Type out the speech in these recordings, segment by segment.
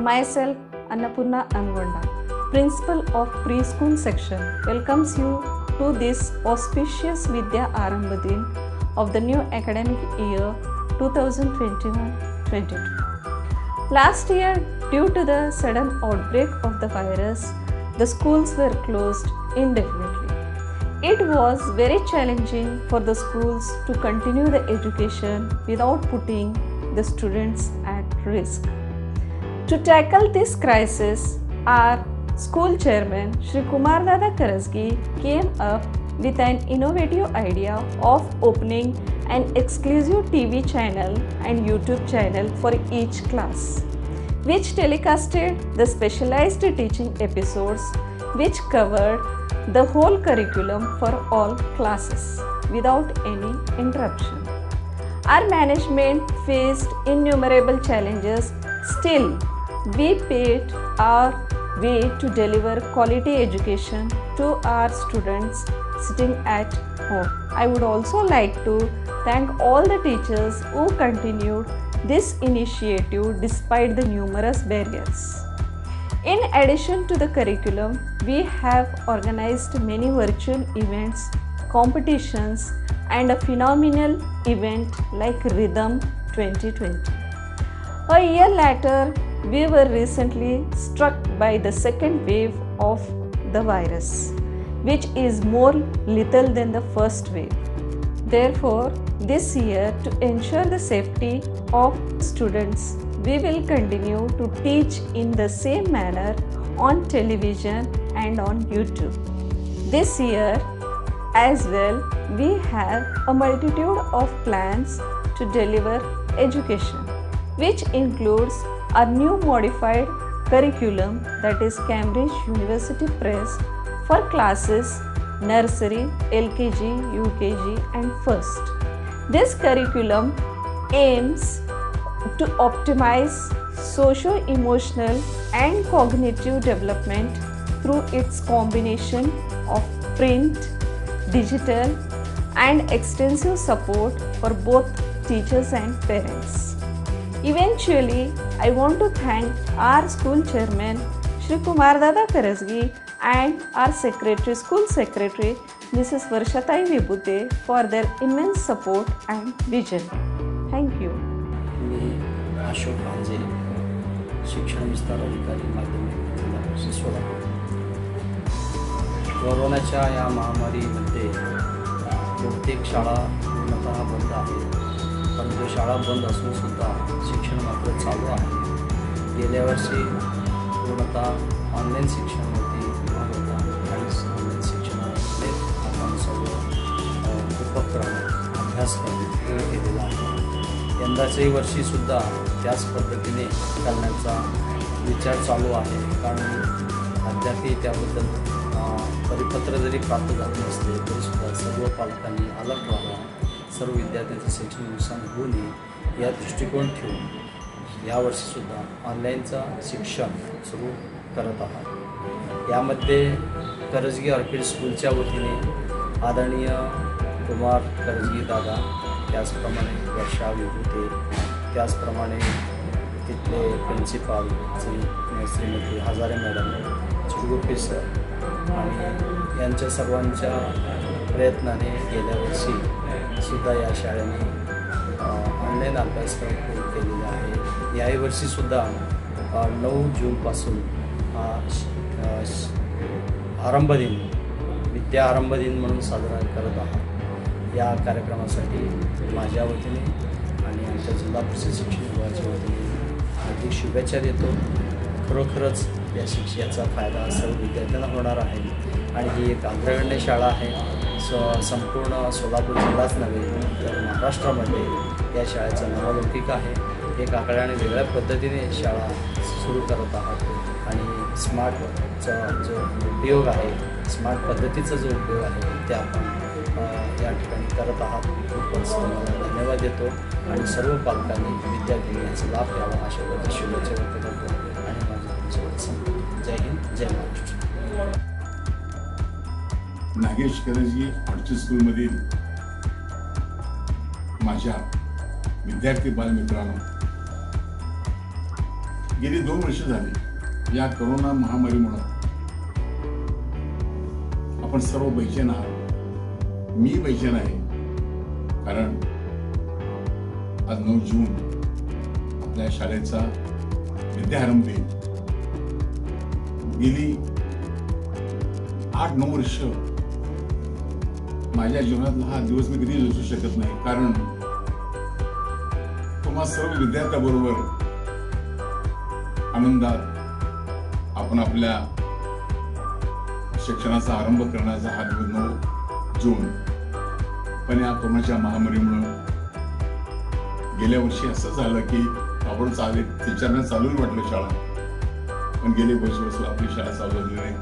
Myself, Annapurna Angonda, Principal of Preschool Section, welcomes you to this auspicious Vidya Arambha Din of the new academic year 2021-22. Last year, due to the sudden outbreak of the virus, the schools were closed indefinitely. It was very challenging for the schools to continue the education without putting the students at risk. To tackle this crisis, our school chairman, Shri Kumar Dada Karasgi, came up with an innovative idea of opening an exclusive TV channel and YouTube channel for each class, which telecasted the specialized teaching episodes which covered the whole curriculum for all classes without any interruption. Our management faced innumerable challenges. Still, we paid our way to deliver quality education to our students sitting at home. I would also like to thank all the teachers who continued this initiative despite the numerous barriers. In addition to the curriculum, we have organized many virtual events, competitions, and a phenomenal event like Rhythm 2020. A year later, we were recently struck by the second wave of the virus, which is more lethal than the first wave. Therefore, this year, to ensure the safety of students, we will continue to teach in the same manner on television and on YouTube. This year as well, we have a multitude of plans to deliver education, which includes a new modified curriculum, that is Cambridge University Press, for classes nursery, LKG, UKG and first. This curriculum aims to optimize socio-emotional and cognitive development through its combination of print, digital and extensive support for both teachers and parents. Eventually, I want to thank our school chairman, Shri Kumar Dada Karasgi, and our secretary, school secretary, Mrs. Varshatai Vibhute, for their immense support and vision. Thank you. मी अशोक भांजे, शिक्षण विस्तार अधिकारी, माध्यमिक जिल्हा परिषद सोलापूर. कोरोनाच्या या महामारीमध्ये बहुतेक शाळा पूर्णतः बंद आहेत, परंतु शाळा बंद असून सुद्धा शिक्षण मात्र चालू आहे. गेल्या वर्षी पूर्णतः ऑनलाईन शिक्षण होती होता आणि ऑनलाईन शिक्षणामध्ये आपण सर्व उपक्रम अभ्यासक्रम केलेला आहे. यंदाच्याही वर्षीसुद्धा त्याच पद्धतीने करण्याचा विचार चालू आहे, कारण अद्यापही त्याबद्दल परिपत्र जरी प्राप्त झाले नसले तरीसुद्धा सर्व पालकांनी अलर्ट व्हावा, सर्व विद्यार्थ्यांचे शैक्षणिक नुकसान होऊ नये या दृष्टिकोन ठेवून यावर्षीसुद्धा ऑनलाईनचा शिक्षण सुरू करत आहात. यामध्ये करजगी ऑर्किड स्कूलच्या वतीने आदरणीय कुमार करजगी दादा, त्याचप्रमाणे वर्षा विभूते, त्याचप्रमाणे तिथले principal Shrimati Hazare madam, Chidguppi sir आणि यांच्या सर्वांच्या प्रयत्नाने गेल्या वर्षी सुद्धा या शाळेने ऑनलाईन अभ्यासक्रम सुरू केलेला आहे. याही वर्षीसुद्धा 9 जूनपासून आरंभ दिन, विद्या आरंभ दिन म्हणून साजरा करत आहात. या कार्यक्रमासाठी माझ्या वतीने आणि आमच्या जिल्हा परिषद शिक्षण विभागाच्या वतीने हार्दिक शुभेच्छा देतो. खरोखरच याचा फायदा सर्व विद्यार्थ्यांना होणार आहे आणि ही एक अग्रगण्य शाळा आहे. संपूर्ण सोलापूर जिल्हाच नव्हे तर महाराष्ट्रामध्ये या शाळेचा नावलौकिक आहे. एक आकड्याने वेगळ्या पद्धतीने शाळा सुरू करत आहात आणि स्मार्टचा जो उपयोग आहे, स्मार्ट पद्धतीचा जो उपयोग आहे ते आपण या ठिकाणी करत आहात. खूपच तुम्हाला धन्यवाद देतो आणि सर्व पालकांनी विद्यार्थ्यांनी याचा लाभ घ्यावा अशा प्रकारची शुभेच्छा व्यक्त करतो आणि माझ्या तुमच्यावर संपतो. जय हिंद, जय महाराष्ट्र. नागेश करजगी ऑर्चिड स्कूलमधील माझ्या विद्यार्थी बालमित्रांनो, गेली 2 वर्ष झाली या कोरोना महामारीमुळे आपण सर्व बेचैन आहात. मी बेचैन आहे, कारण आज 9 जून आपल्या शाळेचा विद्यारंभ दिन. गेली 8-9 वर्ष माझ्या जीवनातला हा दिवस मी कधी विसरू शकत नाही, कारण तुम्हा सर्व विद्यार्थ्यांबरोबर आनंदात आपण आपल्या शिक्षणाचा आरंभ करण्याचा हा दिवस 9 जून. पण या कोरोनाच्या महामारीमुळे गेल्या वर्षी असं झालं की आपण टीचरना चालू वाटलं शाळा, पण गेले वर्ष आपली शाळा चालू झाली नाही.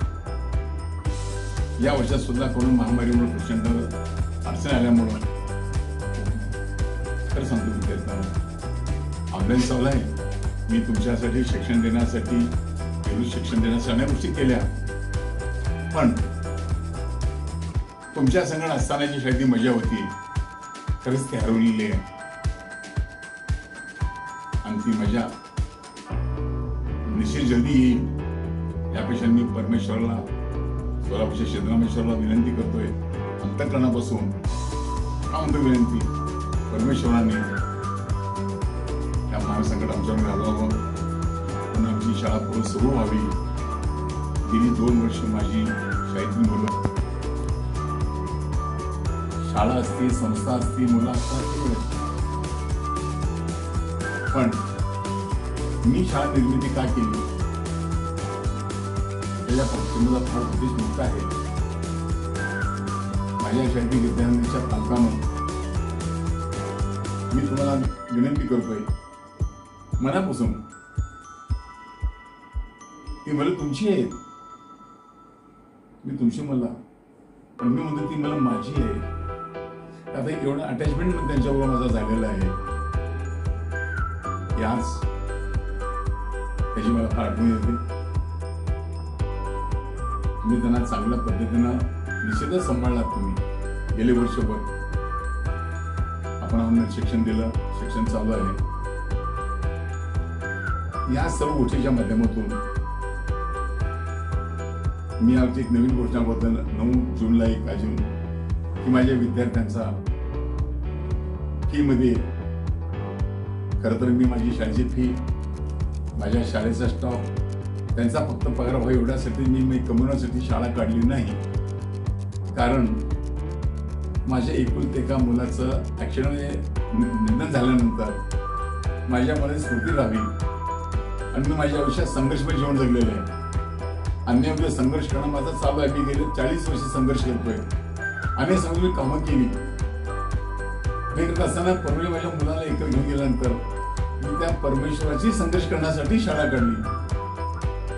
या वर्षात सुद्धा कोरोना महामारीमुळे प्रचंड अडचण आल्यामुळं खरं सांगतो विद्यार्थ्यांना ऑनलाईन चालू आहे. मी तुमच्यासाठी शिक्षण देण्यासाठी विरुद्ध शिक्षण देण्यासाठी अनेक गोष्टी केल्या, पण तुमच्या संगत असतानाची शाळेची मजा होती खरंच ती हरवलेली आहे. आणि ती मजा निश्चित जल्दी येईल यापेक्षा मी परमेश्वराला, सोलापूरच्या सिद्धरामेश्वराला विनंती करतोय अंतःकरणापासून. का म्हणतो विनंती? परमेश्वराने या महासंकट आमच्यावर घालवावं, पण आमची शाळा पुढे सुरू व्हावी. गेली 2 वर्ष माझी शाळेतली मुलं, शाळा असती, संस्था असती, मुलं असतात, पण मी शाळा निर्मिती का केली त्याच्या पक्षाला फार उद्देश मोठा आहे. माझ्या शाळेतील विद्यार्थ्यांच्या पालकांना मी तुम्हाला विनंती करतोय मनापासून, ती मुलं तुमची आहेत, मी तुमची मुलं, पण मी म्हणतो ती मुलं माझी आहे. आता एवढं अटॅचमेंट त्यांच्याबरोबर माझा झालेला आहे, याच त्याची मला फार आठवण येते. तुम्ही त्यांना चांगल्या पद्धतीनं निश्चितच सांभाळलात. तुम्ही गेले वर्षभर आपण आम्हाला शिक्षण दिलं, शिक्षण चालू आहे. या सर्व गोष्टीच्या माध्यमातून मी आमची एक नवीन घोषणा करतो 9 जूनला 1 जून की माझ्या विद्यार्थ्यांचा फी मध्ये, खरं तर मी माझी शाळेची फी, माझ्या शाळेचा स्टॉफ, त्यांचा फक्त पगार व्हावा एवढ्यासाठी मी कमवण्यासाठी शाळा काढली नाही. कारण माझ्या एकुलत्या मुलाचं ॲक्सिडेंटमध्ये निधन झाल्यानंतर माझ्यामध्ये स्मृती राहावी आणि मी माझ्या आयुष्यात संघर्षमय जीवन जगलेलं आहे. अन्याय संघर्ष करणं माझा चालू आहे. मी गेले 40 वर्ष संघर्ष करतोय. अनेक समज मी कामं केली. मी करत असताना परमेश्वर माझ्या मुलाला एकत्र घेऊन गेल्यानंतर मी त्या परमेश्वराची संघर्ष करण्यासाठी शाळा काढली.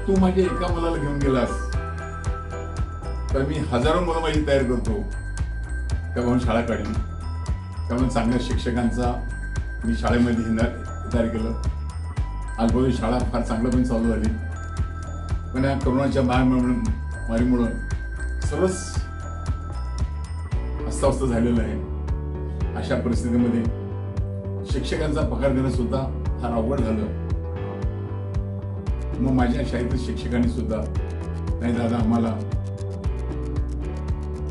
तू माझ्या एका मुलाला घेऊन गेलास तर मी हजारो मुलं माझी तयार करतो. त्यामुळे शाळा काढली. त्यामुळे चांगल्या शिक्षकांचा मी शाळेमध्ये तयार केलं. आज बोलून शाळा फार चांगल्यापणे चालू झाली. पण या कोरोनाच्या महामारीमुळं सर्वच अस्ताव्यस्त झालेलं आहे. अशा परिस्थितीमध्ये शिक्षकांचा पगार देणं सुद्धा फार अवघड झालं. मग माझ्या शाळेतील शिक्षकांनी सुद्धा, नाही दादा आम्हाला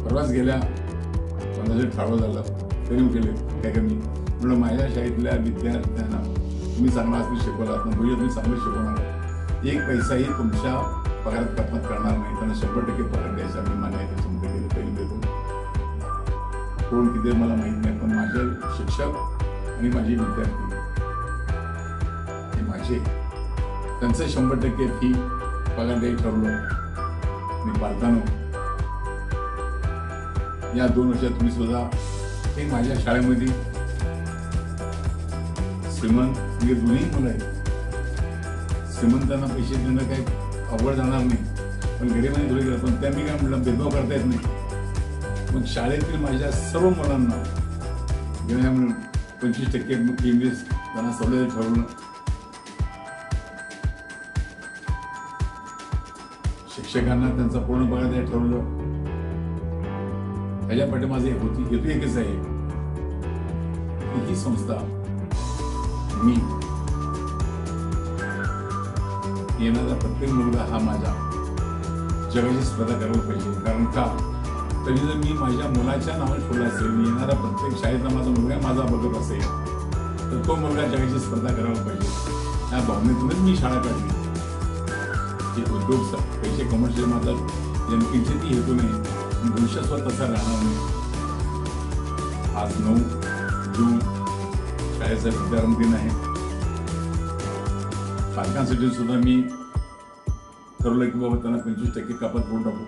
परवाच गेल्या कोणाचं ठाळं झालं तरी केले काय कमी म्हणून माझ्या शाळेतल्या विद्यार्थ्यांना तुम्ही चांगला असं शिकवला, भविष्यात तुम्ही चांगलं शिकवणार, 1 पैसाही तुमच्या पगारात कपात करणार नाही. त्यांना 100% पगार द्यायचा मी मान्य आहे. समजा गेलं पहिली देतो. कोण किती मला माहीत नाही, पण माझे शिक्षक आणि माझे विद्यार्थी हे माझे, त्यांचं 100% फी पगार द्यायला ठरवलं. मी पालकांनो या 2 वर्षात तुम्ही सुद्धा हे माझ्या शाळेमध्ये श्रीमंत म्हणजे दोन्ही मुलं आहेत. श्रीमंतांना पैसे देणं काही अवघड जाणार नाही, पण गरिबांनी थोडी गेलं. पण त्या मी काय म्हटलं भेदभाव करता येत नाही. मग शाळेतील माझ्या सर्व मुलांना गेल्या 25% फी इंग्लिश त्यांना सवलत ठरवणं, शिक्षकांना त्यांचा पूर्ण पगार द्यायला ठरवलं. त्याच्या पाठी माझे हेतू एकच आहे की ही संस्था मी येणारा प्रत्येक मुलगा हा माझा जगाची स्पर्धा करायला पाहिजे. कारण का तरी जर मी माझ्या मुलाच्या नावाने ठेवलं असेल, येणारा प्रत्येक शाळेतला माझा मुलगा माझा बघत असेल, तर तो मुलगा जगाची स्पर्धा करायला पाहिजे. या भावनेतूनच मी शाळा काढली. की उद्योग पैसे कमर्शियल माझा जनतेची ती हेतू नाही, भविष्यात तसा राहणार नाही. आज 9 जून शाळेचा विद्यारंभ दिन आहे. पालकांसाठी सुद्धा मी ठरवलं की बाबा त्यांना 25% कपात करून टाकू.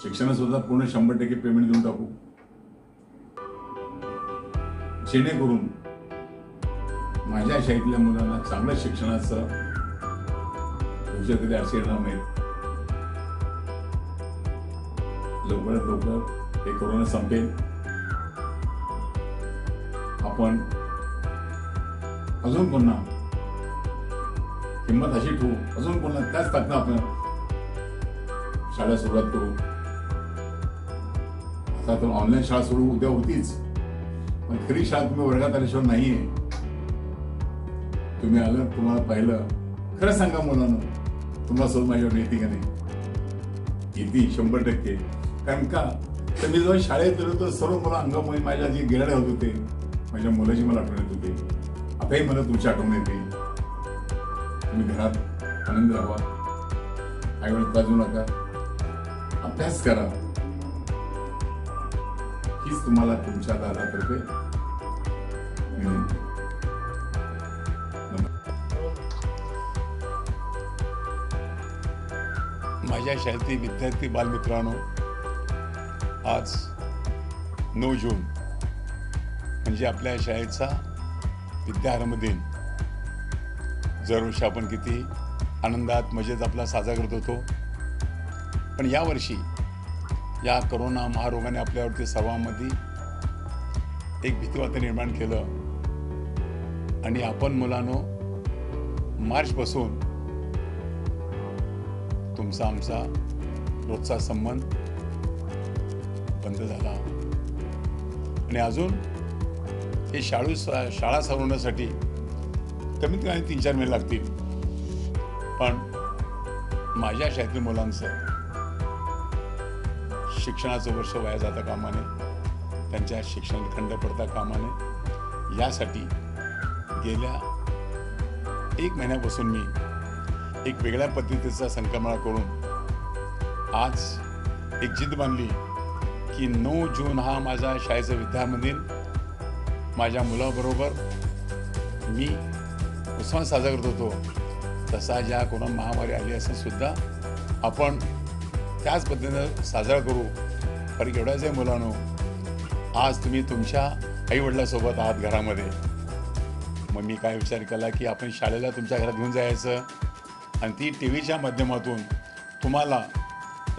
शिक्षणात सुद्धा पूर्ण 100% पेमेंट देऊन टाकू, जेणेकरून माझ्या शाळेतल्या मुलांना चांगल्या शिक्षणाचं भविष्यात कधी असे येणार नाहीत. लवकरात लवकर हे कोरोना संपेल. आपण अजून पुन्हा हिंमत अशी ठेवू, अजून पुन्हा त्याच ताकदीने आपण शाळा सुरुवात करू. आता तर ऑनलाईन शाळा सुरू उद्या होतीच, पण खरी शाळा तुम्ही वर्गात आल्याशिवाय नाहीये. तुम्ही आलं, तुम्हाला पाहिलं, खरं सांगा मुलांना, तुम्हाला सोबत माझ्यावर येते का नाही? येते 100%. कारण का तर मी जेव्हा शाळेत गेलो तर सर्व मुलं अंगामुळे माझ्या जे गेरडे होत होते, माझ्या मुलाची मला आठवण येत होती. आताही मला तुमची आठवण येते. तुम्ही घरात आनंद राहा, आईवडील बाजू नका, अभ्यास करा. हीच तुम्हाला तुमच्या दारातर्फे विनंती. माझ्या शाळेतील विद्यार्थी बालमित्रांनो, आज 9 जून म्हणजे आपल्या शाळेचा विद्यारंभ दिन. दरवर्षी आपण किती आनंदात मजेत आपला साजरा करत होतो, पण यावर्षी या करोना महारोगाने आपल्यावरती सर्वांमध्ये एक भीतीवातावरण निर्माण केलं आणि आपण मुलांनो मार्चपासून तुमचा आमचा रोजचा संबंध बंद झाला आणि अजून हे शाळा सुरू होण्यासाठी कमीत कमी 3-4 महिने लागतील. पण माझ्या शाळेतील मुलांचं शिक्षणाचं वर्ष वाया जाता कामा नये, त्यांच्या शिक्षणात खंड पडता कामा नये, यासाठी गेल्या 1 महिन्यापासून मी एक वेगळ्या पद्धतीचा संकल्पना करून आज एक जिद्द बांधली की 9 जून हा माझा शाळेचा विद्यारंभ दिन. माझ्या मुलाबरोबर मी उत्सव साजरा करत होतो, तसा ज्या कोरोना महामारी आली असेल सुद्धा आपण त्याच पद्धतीनं साजरा करू. फरक एवढाच आहे मुलांनो, आज तुम्ही तुमच्या आईवडिलांसोबत आहात घरामध्ये. मग मी काय विचार केला की आपण शाळेला तुमच्या घरात घेऊन जायचं आणि ती TV च्या माध्यमातून तुम्हाला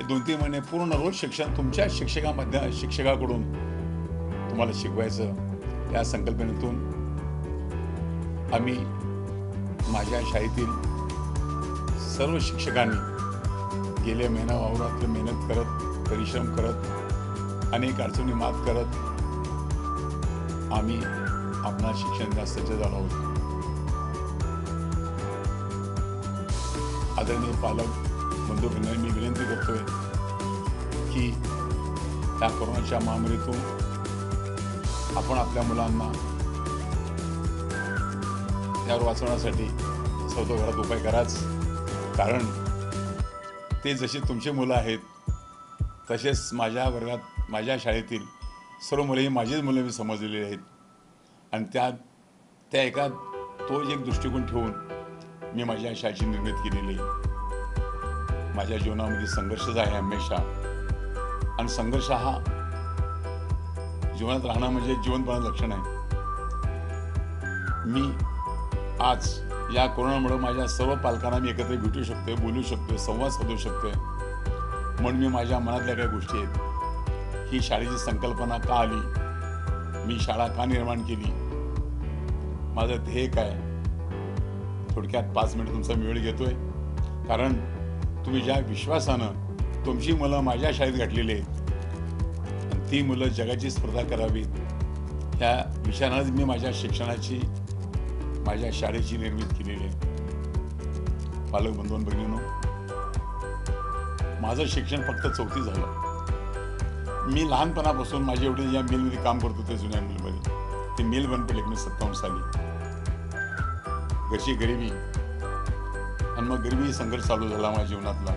2-3 महिने पूर्ण रोज शिक्षण तुमच्या शिक्षकाकडून तुम्हाला शिकवायचं. या संकल्पनेतून आम्ही माझ्या शाळेतील सर्व शिक्षकांनी गेल्या महिना वावरात मेहनत करत, परिश्रम करत, अनेक अडचणी मात करत आम्ही आपला शिक्षण द्यास सज्ज झालो आहोत. आदरणीय पालक बंधूंना मी विनंती करतोय की त्या कोरोनाच्या महामारीतून आपण आपल्या मुलांना त्यावर वाचवण्यासाठी स्वतः घरात उपाय कराच. कारण ते जसे तुमचे मुलं आहेत तसेच माझ्या वर्गात, माझ्या शाळेतील सर्व मुलं ही माझीच मुलं मी समजलेली आहेत आणि त्या एका तो एक दृष्टिकोन ठेवून मी माझ्या शाळेची निर्मिती केलेली. माझ्या जीवनामध्ये संघर्षच आहे हमेशा, आणि संघर्ष हा जीवनात राहणं म्हणजे जिवंतपणाचं लक्षण आहे. मी आज या कोरोनामुळे माझ्या सर्व पालकांना मी एकत्र भेटू शकतोय, बोलू शकतोय, संवाद साधू शकतोय. म्हणून मी माझ्या मनातल्या काही गोष्टी आहेत, ही शाळेची संकल्पना का आली, मी शाळा का निर्माण केली, माझं ध्येय काय, थोडक्यात 5 मिनिट तुमचा वेळ घेतोय. कारण तुम्ही ज्या विश्वासानं तुमची मुलं माझ्या शाळेत घातलेली आहेत आणि ती मुलं जगाची स्पर्धा करावीत, ह्या विचारानेच मी माझ्या शिक्षणाची, माझ्या शाळेची निर्मिती केलेली आहे. पालक बंधू आणि भगिनींनो, माझं शिक्षण फक्त 4थी झालं. मी लहानपणापासून माझे एवढे या मिलमध्ये काम करत होते, जुन्या मिलमध्ये. ते मिल बंद पडले 1957 साली. घरची गरिबी आणि मग गरिबी संघर्ष चालू झाला माझ्या जीवनातला.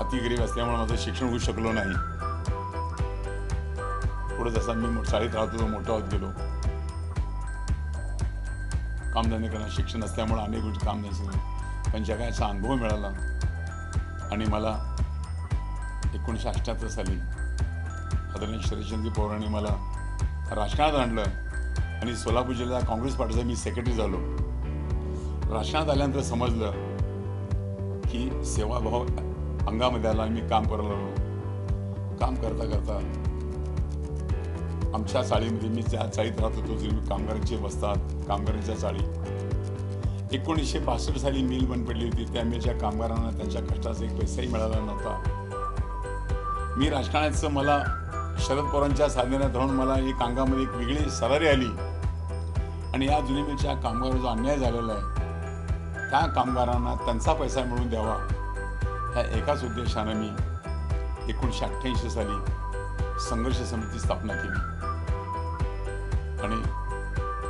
अति गरीब असल्यामुळे माझं शिक्षण होऊ शकलो नाही. पुढे जसा मी शाळेत राहत होतो, मोठा होत गेलो. कामधंदे करणं, शिक्षण असल्यामुळे अनेक गोष्टी काम नाही, पण जगाचा अनुभव मिळाला. आणि मला 1978 साली आदरणीय शरदचंद्र पवारांनी मला राजकारणात आणलं आणि सोलापूर जिल्हा काँग्रेस पार्टीचा मी सेक्रेटरी झालो. राजकारणात आल्यानंतर समजलं की सेवाभाव अंगामध्ये आला आणि मी काम करायला लागलो. काम करता करता आमच्या चाळीमध्ये, मी ज्या चाळीत राहत होतो, जे कामगारांचे बसतात, कामगारांच्या चाळी, 1965 साली मिल बंद पडली होती. त्या मिलच्या कामगारांना त्यांच्या कष्टाचा एक पैसाही मिळाला नव्हता. मी राजकारणाचं, मला शरद पवारांच्या साधनेला धरून मला एक अंगामध्ये एक वेगळी सरारी आली. आणि या जुनी मिलच्या कामगारांवर जो अन्याय झालेला आहे, त्या कामगारांना त्यांचा पैसा मिळवून द्यावा, ह्या एकाच उद्देशानं मी 1988 साली संघर्ष समिती स्थापना केली आणि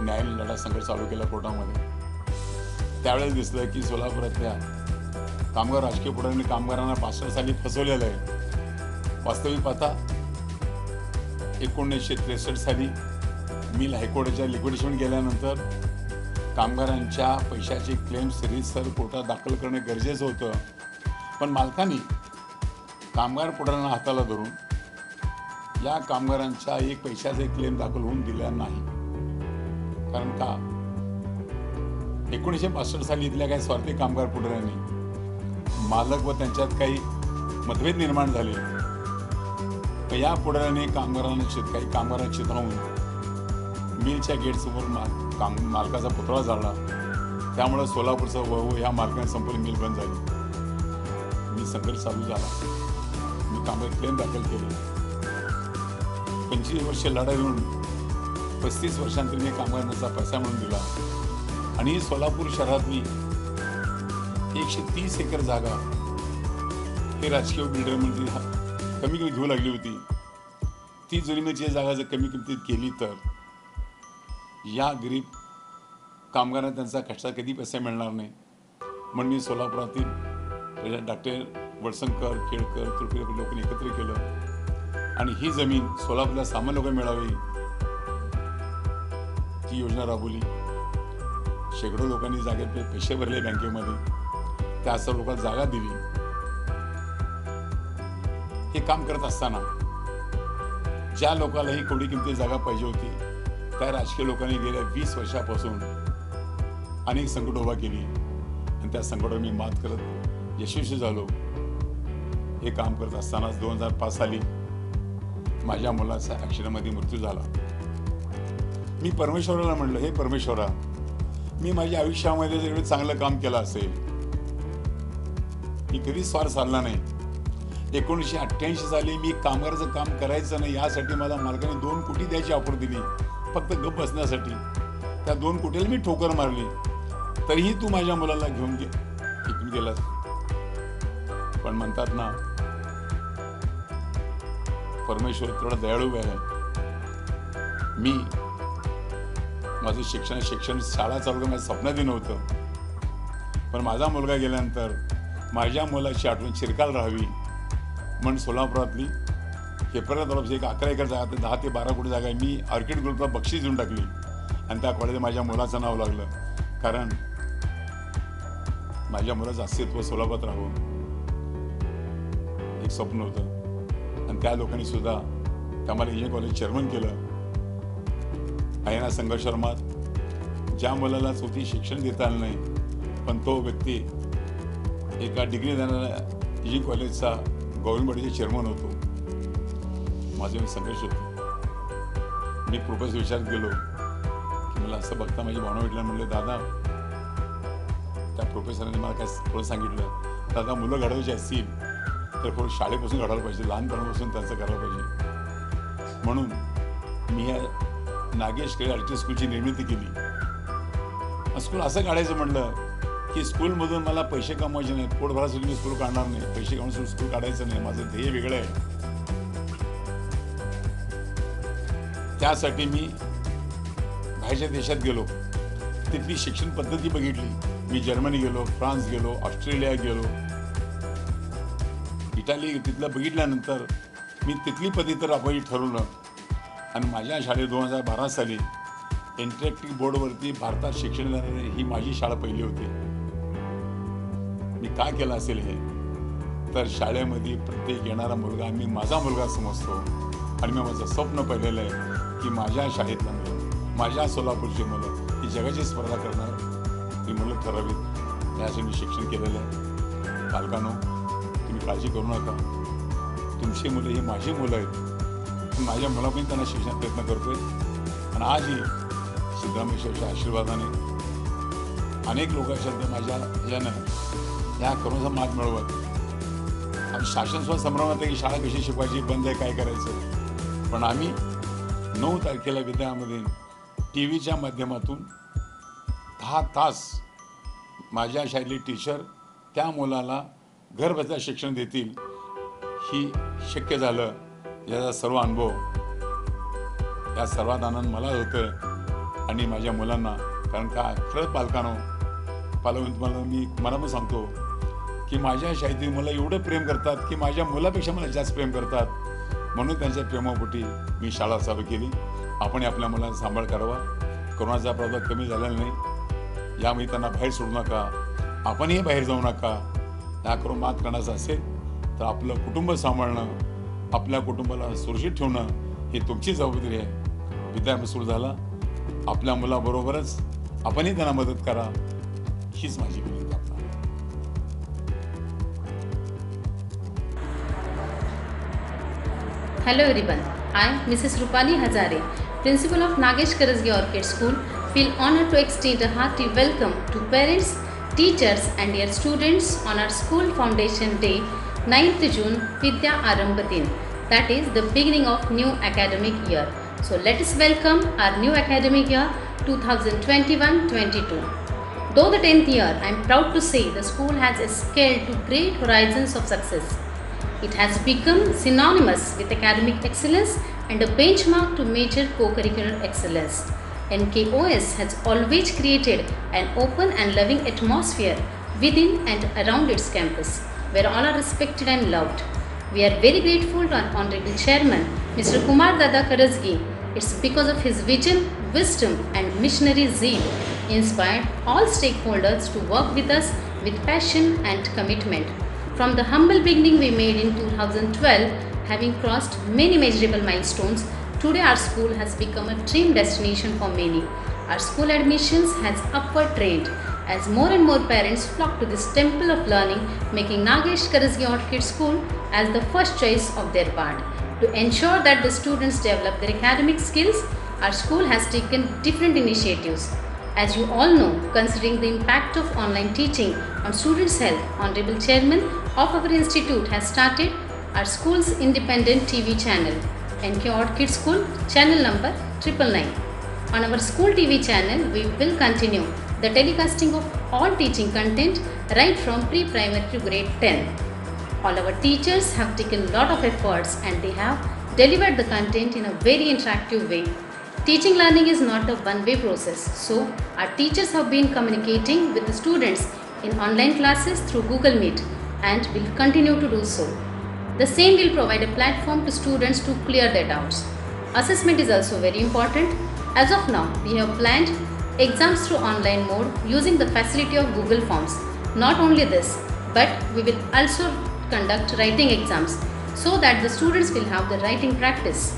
न्यायालयीन लढा संघर्ष चालू केला कोर्टामध्ये. त्यावेळेस दिसलं की सोलापुरातल्या कामगार राजकीय पुढाऱ्यांनी कामगारांना 65 साली फसवलेलं आहे. वास्तविक पाहता 1963 साली मिल हायकोर्टाच्या लिक्विडेशन गेल्यानंतर कामगारांच्या पैशाचे क्लेम्स रीतसर कोर्टात दाखल करणे गरजेचं होतं. पण मालकांनी कामगार पुढाऱ्यांना हाताला धरून या कामगारांच्या एक पैशाचे क्लेम दाखल होऊन दिला नाही. कारण का 1965 साली इथल्या काही स्वार्थी कामगार पुढाऱ्यांनी, मालक व त्यांच्यात काही मतभेद निर्माण झाले. या पुढाऱ्याने काही कामगारांना चिथावून मिलच्या गेटसमोर मालकाचा पुतळा जाळला. त्यामुळे सोलापूरचा वैभव ह्या मालकाने संपूर्ण मिल बंद झाली. मी संघर्ष चालू झाला. मी कामगार क्लेम दाखल केले. 25 वर्ष लढाई देऊन 35 वर्षांतर मी कामगारांचा पैसा म्हणून दिला. आणि सोलापूर शहरातली 130 एकर जागा हे राजकीय बिल्डर म्हणजे कमी किंमत घेऊ लागली होती. ती जुनी मिलची जागा जर कमी किमतीत केली तर या गरीब कामगारांना त्यांचा कष्टाचा कधी पैसा मिळणार नाही. म्हणून मी सोलापुरातील डॉक्टर वडसंकर, केळकर, तुळकेकर लोकांनी एकत्र केलं आणि ही जमीन सोलापूरला सामान्य लोकांना मिळावी ती योजना राबवली. शेकडो लोकांनी जागेत पैसे भरले बँकेमध्ये, त्या सर्व लोकांना जागा दिली. हे काम करत असताना ज्या लोकांना ही कवडी किमती जागा पाहिजे होती, त्या राजकीय लोकांनी गेल्या 20 वर्षापासून अनेक संकट उभा केली आणि त्या संकटावर मी मात करत यशस्वी झालो. हे काम करत असतानाच 2005 साली माझ्या मुलाचा ॲक्सिडेंटमध्ये मृत्यू झाला. मी परमेश्वराला म्हणलं, हे परमेश्वरा, मी माझ्या आयुष्यामध्ये जर एवढं चांगलं काम केलं असेल, मी कधीच स्वार्थ साधला नाही. 1988 साली मी कामगाराचं काम करायचं नाही यासाठी मला मालकाने 2 कोटी द्यायची ऑफर दिली, फक्त गप्प बसण्यासाठी. त्या 2 कोटीला मी ठोकर मारली. तरीही तू माझ्या मुलाला घेऊन गेलास. पण म्हणतात ना, परमेश्वर थोडा दयाळू आहे. मी माझं शिक्षण शाळा चालू करून माझ्या स्वप्नातही नव्हतं. पण माझा मुलगा गेल्यानंतर माझ्या मुलाची आठवण चिरकाल राहावी म्हणून सोलापुरातली हेपरा तालुक्याची एक 11 एकर जागा, 10 ते 12 कोटी जागा मी ऑर्किड ग्रुपला बक्षीस देऊन टाकली आणि त्या कॉलेजला माझ्या मुलाचं नाव लागलं. कारण माझ्या मुलाचं अस्तित्व सोलापुरात राहावं एक स्वप्न होतं. आणि त्या लोकांनी सुद्धा आम्हाला इंजिनिअरिंग कॉलेज चेअरमन केलं. आहे ना संघर्षात ज्या मुलाला स्वतः शिक्षण देता आलं नाही, पण तो व्यक्ती एका डिग्री देणाऱ्या इंजिनिअरिंग कॉलेजचा गव्हर्नमेंट बॉडीचे चेअरमन होतो. माझे संघर्ष होते. मी प्रोफेसर विचारत गेलो की मला असं बघता माझी भावना भेटल्या. म्हणले, दादा, त्या प्रोफेसरांनी मला काय थोडं सांगितलं, दादा, मुलं घडवायची असतील तर थोडं शाळेपासून घडवायला पाहिजे, लहानपणापासून त्यांचं करायला पाहिजे. म्हणून मी ह्या नागेश केळकर आर्टिस्ट स्कूलची निर्मिती केली. स्कूल असं काढायचं म्हणलं की स्कूलमधून मला पैसे कमवायचे नाहीत, पोट भरासाठी मी स्कूल काढणार नाही, पैसे कमवून स्कूल काढायचं नाही, माझं ध्येय वेगळं आहे. त्यासाठी मी बाहेरच्या देशात गेलो, तिथली शिक्षण पद्धती बघितली. मी जर्मनी गेलो, फ्रान्स गेलो, ऑस्ट्रेलिया गेलो, इटाली, तिथलं बघितल्यानंतर मी तिथली पद्धती तर राबवायची ठरवलं. आणि माझ्या शाळेत 2012 साली इंटरॅक्टिव्ह बोर्डवरती भारतात शिक्षण देणारी ही माझी शाळा पहिली होती. मी काय केलं असेल हे, तर शाळेमध्ये प्रत्येक येणारा मुलगा मी माझा मुलगा समजतो. आणि मी माझं स्वप्न पाहिलेलं आहे की माझ्या शाळेतलं मुलं, माझ्या सोलापूरची मुलं ही जगाची स्पर्धा करणार ही मुलं ठरावीत. यासाठी मी शिक्षण केलेलं आहे. पालकांनो, तुम्ही काळजी करू नका. तुमची मुलं ही माझी मुलं आहेत. माझ्या मुलापर्यंत त्यांना शिक्षण प्रयत्न करतोय. आणि आजही सिद्धरामेश्वरच्या आशीर्वादाने अनेक लोक असेल माझ्या यानं या करोनाचा मात मिळवत. आम्ही शासनसुद्धा संभ्रमात आहे की शाळा कशी शिकवायची, बंद आहे, काय करायचं. पण आम्ही 9 तारखेला विद्यालयामध्ये टी व्हीच्या माध्यमातून 10 तास माझ्या शाळेतली टीचर त्या मुलाला घरबसल्या शिक्षण देतील ही शक्य झालं. याचा सर्व अनुभव, या सर्वात आनंद मला होतोय आणि माझ्या मुलांना. कारण का खरंच पालकांनो, तुम्हाला मी मनापासून सांगतो की माझ्या शाळेतील मुलं एवढं प्रेम करतात की माझ्या मुलापेक्षा मला जास्त प्रेम करतात. म्हणून त्यांच्या प्रेमापोटी मी शाळा चालू केली. आपण आपल्या मुलांचा सांभाळ करावा. कोरोनाचा प्रभाव कमी झालेला नाही, यामुळे त्यांना बाहेर सोडू नका. आपणही बाहेर जाऊ नका. या करून मात करण्याचं असेल तर आपलं कुटुंब सांभाळणं, आपल्या कुटुंबाला सुरक्षित ठेवणं ही तुमची जबाबदारी आहे. विद्याभ्यास सुरू झाला, आपल्या मुलाबरोबरच आपणही त्यांना मदत करा, हीच माझी विनंती आहे. Hello everyone, I, Mrs. Rupali Hazare, Principal of Nagesh Karasgi Orchid School, feel honored to extend a hearty welcome to parents, teachers and dear students on our school foundation day, 9th June, Vidya Arambha Din. That is the beginning of new academic year. So let us welcome our new academic year 2021-22. Though the 10th year, I am proud to say the school has scaled to great horizons of success. It has become synonymous with academic excellence and a benchmark to major co-curricular excellence. NKOS has always created an open and loving atmosphere within and around its campus, where all are respected and loved. We are very grateful to our Honorable Chairman, Mr. Kumar Dada Karasgi. It's because of his vision, wisdom and missionary zeal inspired all stakeholders to work with us with passion and commitment. From the humble beginning we made in 2012, having crossed many measurable milestones, today our school has become a dream destination for many. Our school admissions has upward trend as more and more parents flock to this temple of learning, making Nagesh Karasgi Orchid School as the first choice of their ward. To ensure that the students develop their academic skills, our school has taken different initiatives. As you all know, considering the impact of online teaching on students' health, Honorable Chairman of our institute has started our school's independent TV channel, NK Orchid School, channel number 999. On our school TV channel, we will continue the telecasting of all teaching content right from pre-primary to grade 10. All our teachers have taken a lot of efforts and they have delivered the content in a very interactive way. Teaching learning is not a one-way process, so our teachers have been communicating with the students in online classes through Google Meet and will continue to do so. The same will provide a platform to students to clear their doubts. Assessment is also very important. As of now, we have planned exams through online mode using the facility of Google Forms. Not only this, but we will also conduct writing exams so that the students will have the writing practice.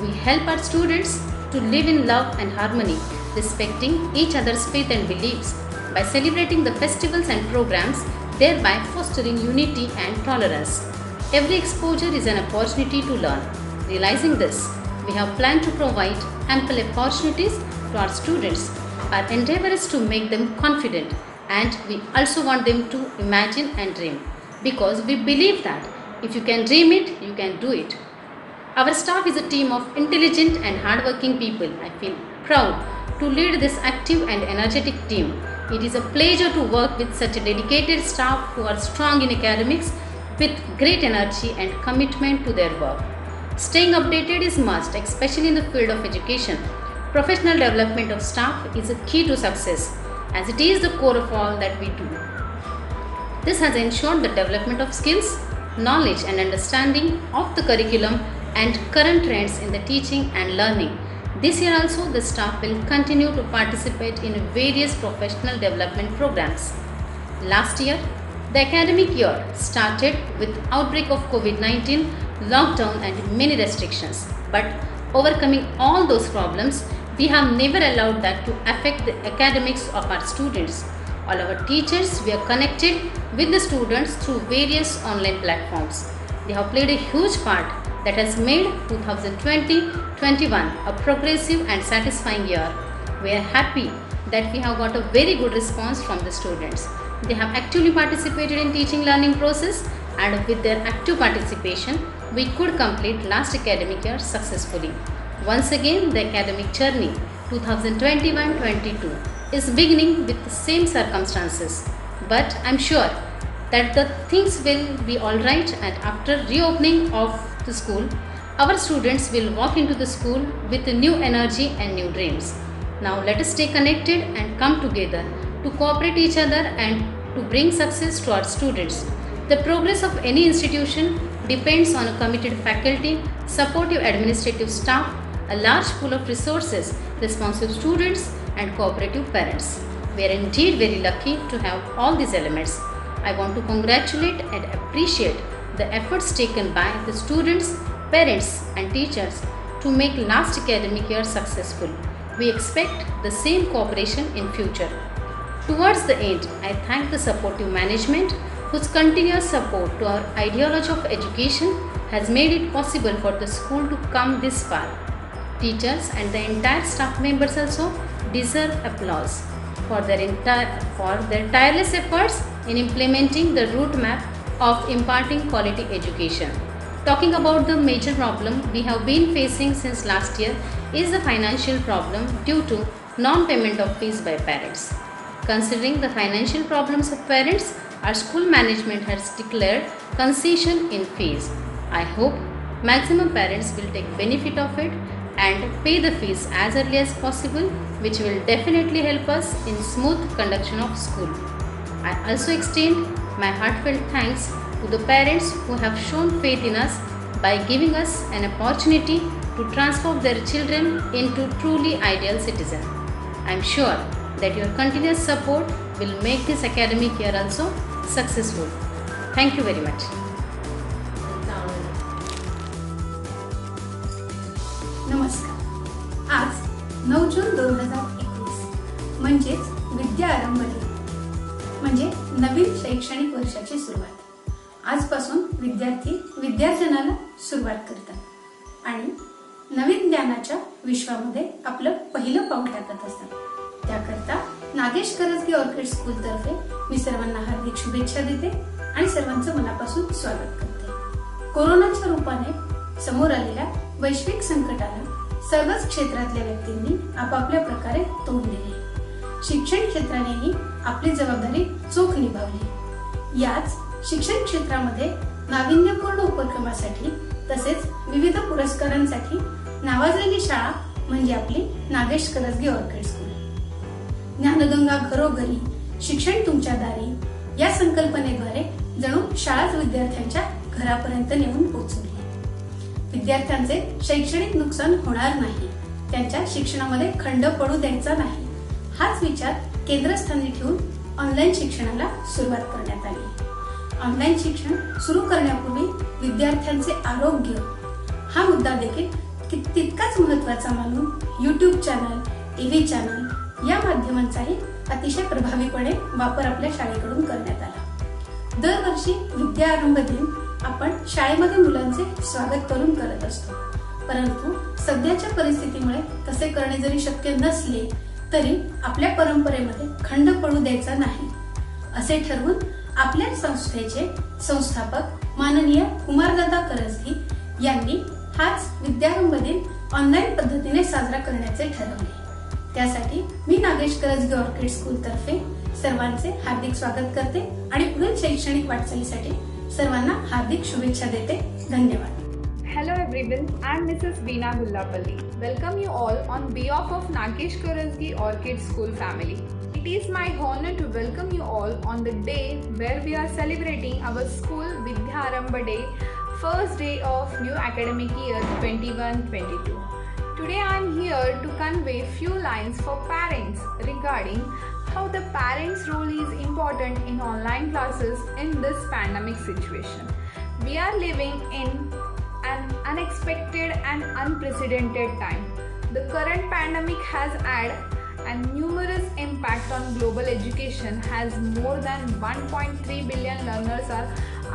We help our students to live in love and harmony, respecting each other's faith and beliefs by celebrating the festivals and programs, thereby fostering unity and tolerance. Every exposure is an opportunity to learn. Realizing this, we have planned to provide ample opportunities to our students. Our endeavor is to make them confident, and we also want them to imagine and dream, because we believe that if you can dream it, you can do it. Our staff is a team of intelligent and hardworking people. I feel proud to lead this active and energetic team. It is a pleasure to work with such a dedicated staff who are strong in academics with great energy and commitment to their work. Staying updated is must, especially in the field of education. Professional development of staff is a key to success, as it is the core of all that we do. This has ensured the development of skills, knowledge and understanding of the curriculum and current trends in the teaching and learning. This year also, the staff will continue to participate in various professional development programs. Last year, the academic year started with outbreak of COVID-19, lockdown and many restrictions. But overcoming all those problems, we have never allowed that to affect the academics of our students. All our teachers were connected with the students through various online platforms. They have played a huge part that has made 2020-21 a progressive and satisfying year. We are happy that we have got a very good response from the students. They have actively participated in teaching learning process, and with their active participation, we could complete last academic year successfully. Once again, the academic journey 2021-22 is beginning with the same circumstances, but I am sure that the things will be alright, and after reopening of the school, our students will walk into the school with a new energy and new dreams. Now let us stay connected and come together to cooperate each other and to bring success to our students. The progress of any institution depends on a committed faculty, supportive administrative staff, a large pool of resources, responsive students and cooperative parents. We are indeed very lucky to have all these elements. I want to congratulate and appreciate the efforts taken by the students, parents and teachers to make last academic year successful. We expect the same cooperation in future. Towards the end, I thank the supportive management whose continuous support to our ideology of education has made it possible for the school to come this far. Teachers and the entire staff members also deserve applause for their tireless efforts in implementing the roadmap of imparting quality education. Talking about the major problem we have been facing since last year is the financial problem due to non-payment of fees by parents. Considering the financial problems of parents, our school management has declared concession in fees. I hope maximum parents will take benefit of it and pay the fees as early as possible, which will definitely help us in smooth conduction of school. I also extend my heartfelt thanks to the parents who have shown faith in us by giving us an opportunity to transform their children into truly ideal citizens. I am sure that your continuous support will make this academic year also successful. Thank you very much. नमस्कार. आज 9 जून 2021 म्हणजेच विद्या आरंभ दिन, म्हणजे नवीन शैक्षणिक वर्षाची सुरुवात. आजपासून विद्यार्थी विद्यार्जनाला सुरुवात करतात आणि नवीन ज्ञानाच्या विश्वामध्ये आपलं पहिलं पाऊल टाकत असतात. त्याकरता नागेश करजगी ऑर्किड स्कूल तर्फे मी सर्वांना हार्दिक शुभेच्छा देते आणि सर्वांचं मनापासून स्वागत करते. कोरोनाच्या रूपाने समोर आलेल्या वैश्विक संकटाला सर्वच क्षेत्रातल्या व्यक्तींनी आपापल्या प्रकारे तोंड दिले. शिक्षण क्षेत्रानेही आपली जबाबदारी चोख निभावली. याच शिक्षण क्षेत्रामध्ये नाविन्यपूर्ण उपक्रमासाठी तसेच विविध पुरस्कारांसाठी नावाजलेली शाळा म्हणजे आपली नागेश करजगी ऑर्किड स्कूल. ज्ञानगंगा घरोघरी, शिक्षण तुमच्या दारी या संकल्पनेद्वारे जणू शाळाच विद्यार्थ्यांच्या घरापर्यंत नेऊन पोहोचवली. विद्यार्थ्यांचे शैक्षणिक नुकसान होणार नाही, त्यांच्या शिक्षणामध्ये खंड पडू द्यायचा नाही, हाच विचार केंद्रस्थानी ठेवून ऑनलाईन शिक्षणाला सुरुवात करण्यात आली. ऑनलाईन शिक्षण सुरू करण्यापूर्वी विद्यार्थ्यांचे आरोग्य हा मुद्दा देखील तितकाच महत्त्वाचा मानून YouTube चॅनल, टीव्ही चॅनल या माध्यमांचाही अतिशय प्रभावीपणे वापर आपल्या शाळेकडून करण्यात आला. दरवर्षी विद्या आरंभ दिन आपण शाळेमध्ये मुलांचे स्वागत करून करत असतो, परंतु सध्याच्या परिस्थितीमुळे तसे करणे जरी शक्य नसले तरी आपल्या परंपरेमध्ये खंड पडू द्यायचा नाही असे ठरवून आपल्या संस्थेचे संस्थापक माननीय कुमारदादा करजगी यांनी हाच विद्यारंभ दिन ऑनलाईन पद्धतीने साजरा करण्याचे ठरवले. त्यासाठी मी नागेश करजगी ऑर्किड स्कूल तर्फे सर्वांचे हार्दिक स्वागत करते आणि पुढील शैक्षणिक वाटचालीसाठी सर्वांना हार्दिक शुभेच्छा देते. धन्यवाद. Hello everyone, I'm Mrs. Veena Gullapalli. Welcome you all on behalf of Nagesh Karasgi Orchid School family. It is my honor to welcome you all on the day where we are celebrating our school Vidyarambha Day, first day of new academic year 21-22. Today I am here to convey few lines for parents regarding how the parents' role is important in online classes in this pandemic situation. We are living in an unexpected and unprecedented time. The current pandemic has had a numerous impact on global education as more than 1.3 billion learners are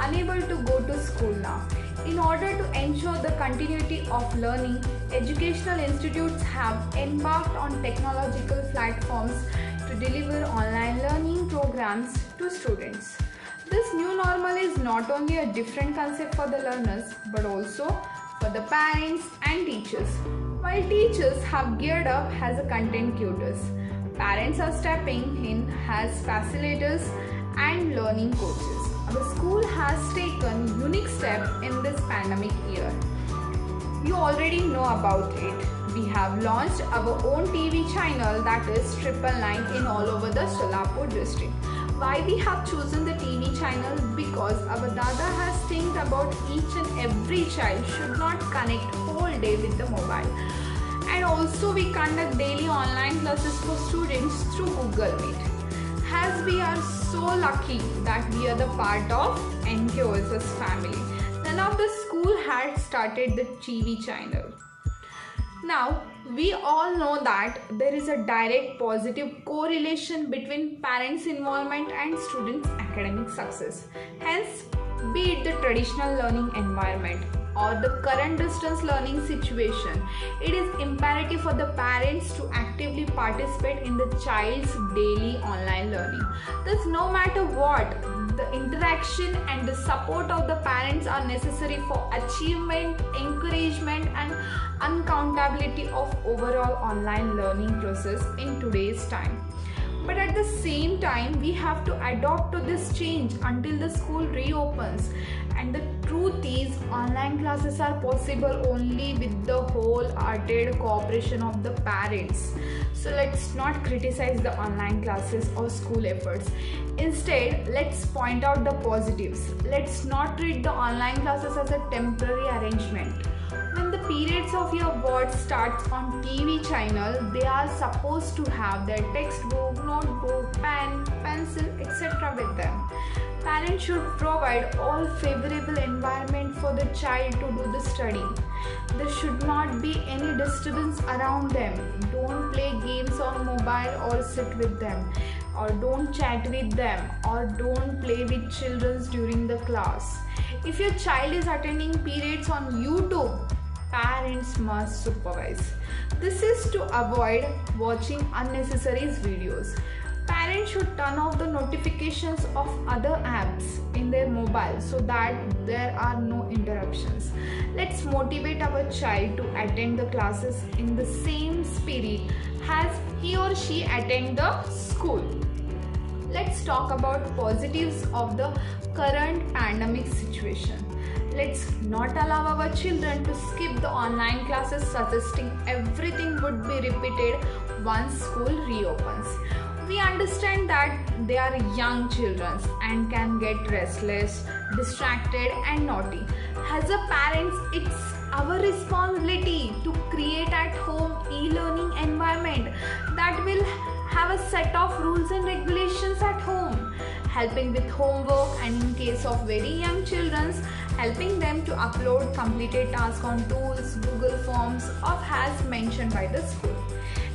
unable to go to school now. In order to ensure the continuity of learning, educational institutes have embarked on technological platforms to deliver online learning programs to students. This new normal is not only a different concept for the learners but also for the parents and teachers. While teachers have geared up as a content tutors, parents are stepping in as facilitators and learning coaches. Our school has taken unique step in this pandemic year. You already know about it. We have launched our own TV channel, that is 999 in all over the Solapur district. Why we have chosen the TV channel? Because our Dada has think about each and every child should not connect whole day with the mobile. And also we conduct daily online classes for students through Google Meet. As we are so lucky that we are the part of NKOSS family. None of the school had started the TV channel. Now, we all know that there is a direct positive correlation between parents' involvement and students' academic success. Hence, be it the traditional learning environment or the current distance learning situation, it is imperative for the parents to actively participate in the child's daily online learning. Thus, no matter what, the interaction and the support of the parents are necessary for achievement, encouragement and accountability of overall online learning process in today's time. But at the same time, we have to adapt to this change until the school reopens. And the truth is, online classes are possible only with the wholehearted cooperation of the parents. So let's not criticize the online classes or school efforts. Instead, let's point out the positives. Let's not treat the online classes as a temporary arrangement. When the periods of your ward starts on TV channel, they are supposed to have their textbook, notebook, pen, pencil, etc. with them. Parents should provide all favorable environment for the child to do the study. There should not be any disturbance around them. Don't play games on mobile or sit with them, or don't chat with them, or don't play with children during the class. If your child is attending periods on YouTube, parents must supervise. This is to avoid watching unnecessary videos. Parents should turn off the notifications of other apps in their mobile so that there are no interruptions. Let's motivate our child to attend the classes in the same spirit as he or she attend the school. Let's talk about positives of the current pandemic situation. Let's not allow our children to skip the online classes, suggesting everything would be repeated once school reopens. We understand that they are young children and can get restless, distracted and naughty. As a parents, it's our responsibility to create at home e-learning environment that will have a set of rules and regulations at home, helping with homework, and in case of very young children, helping them to upload completed tasks on tools, Google Forms, or as mentioned by the school.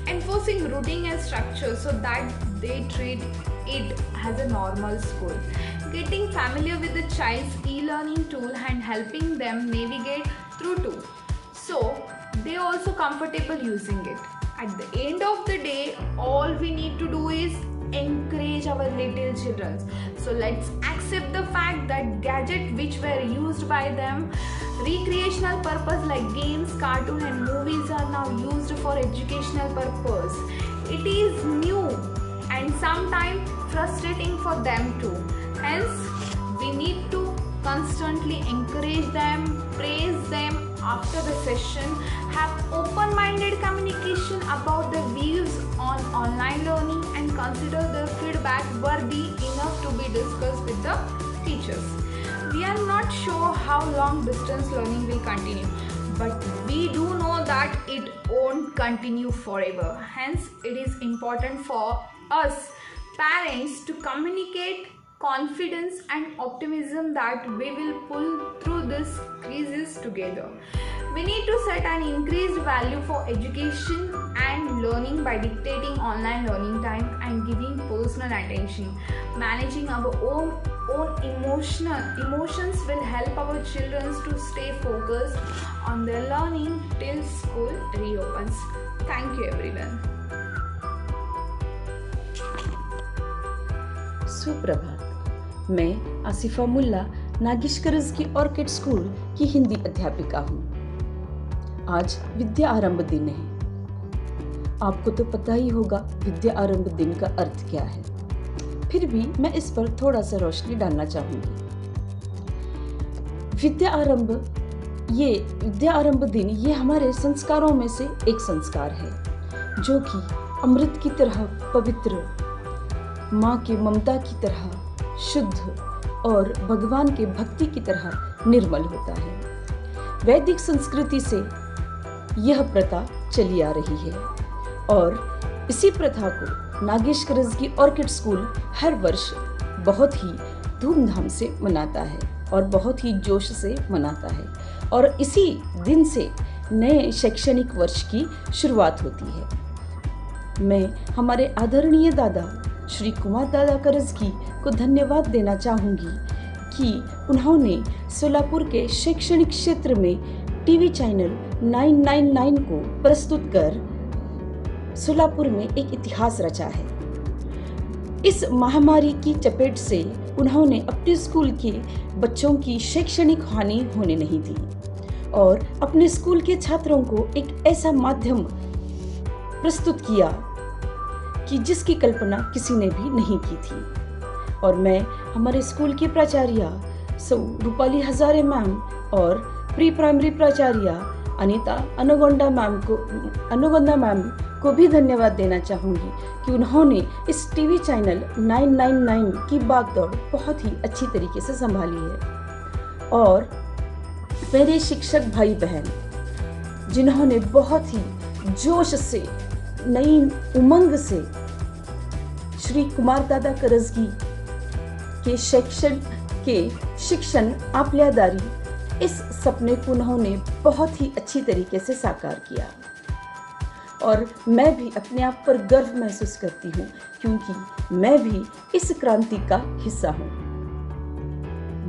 Enforcing routine and structure so that they treat it as a normal school. Getting familiar with the child's e-learning tool and helping them navigate through too, so they are also comfortable using it. At the end of the day, all we need to do is encourage our little children. So let's accept the fact that gadgets which were used by them recreational purpose like games, cartoon and movies are now used for educational purpose. It is new and sometimes frustrating for them too. Hence, we need to constantly encourage them, praise them after the session, have open-minded communication about the views on online learning, and consider the feedback worthy enough to be discussed with the teachers. We are not sure how long distance learning will continue, but we do know that it won't continue forever. Hence, it is important for us parents to communicate confidence and optimism that we will pull through this crisis together. We need to set an increased value for education and learning by dictating online learning time and giving personal attention. Managing our own emotions will help our children to stay focused on their learning till school reopens. Thank you everyone. सुप्रभात। मैं आसिफा मुल्ला नागिश करज़गी orchid school की हिंदी अध्यापिका हूँ। आज विद्या आरंभ दिन है। आपको तो पता ही होगा विद्या आरंभ दिन का अर्थ क्या है, फिर भी मैं इस पर थोड़ा सा रोशनी डालना चाहूंगी। विद्या आरंभ दिन ये हमारे संस्कारों में से एक संस्कार है, जो कि अमृत की तरह पवित्र, माँ की ममता की तरह शुद्ध और भगवान के भक्ति की तरह निर्मल होता है। वैदिक संस्कृति से यह प्रथा चली आ रही है और इसी प्रथा को नागिश करज़गी ऑर्किड स्कूल हर वर्ष बहुत ही धूमधाम से मनाता है और बहुत ही जोश से मनाता है, और इसी दिन से नए शैक्षणिक वर्ष की शुरुआत होती है। मैं हमारे आदरणीय दादा श्री कुमार दादा करज़गी को धन्यवाद देना चाहूँगी कि उन्होंने सोलापुर के शैक्षणिक क्षेत्र में टीवी चैनल 999 को प्रस्तुत कर सोलापुर में एक इतिहास रचा है। इस महामारी की चपेट से उन्होंने अपने स्कूल के बच्चों की शैक्षणिक हानि होने नहीं दी और अपने स्कूल के छात्रों को एक ऐसा माध्यम प्रस्तुत किया कि जिसकी कल्पना किसी ने भी नहीं की थी। और मैं हमारे स्कूल की प्राचार्य सौ रूपाली हजारे मैम और प्री प्राइमरी प्राचार्य अनीता अनुगोंडा मैम को भी धन्यवाद देना चाहूँगी कि उन्होंने इस टीवी चैनल 999 की बागडोर बहुत ही अच्छी तरीके से संभाली है। और मेरे शिक्षक भाई बहन जिन्होंने बहुत ही जोश से, नई उमंग से श्री कुमार दादा करज़गी के शिक्षण आपल्यादारी इस सपने को उन्होंने बहुत ही अच्छी तरीके से साकार किया, और मैं भी अपने आप पर गर्व महसूस करती हूँ क्योंकि मैं भी इस क्रांति का हिस्सा हूँ।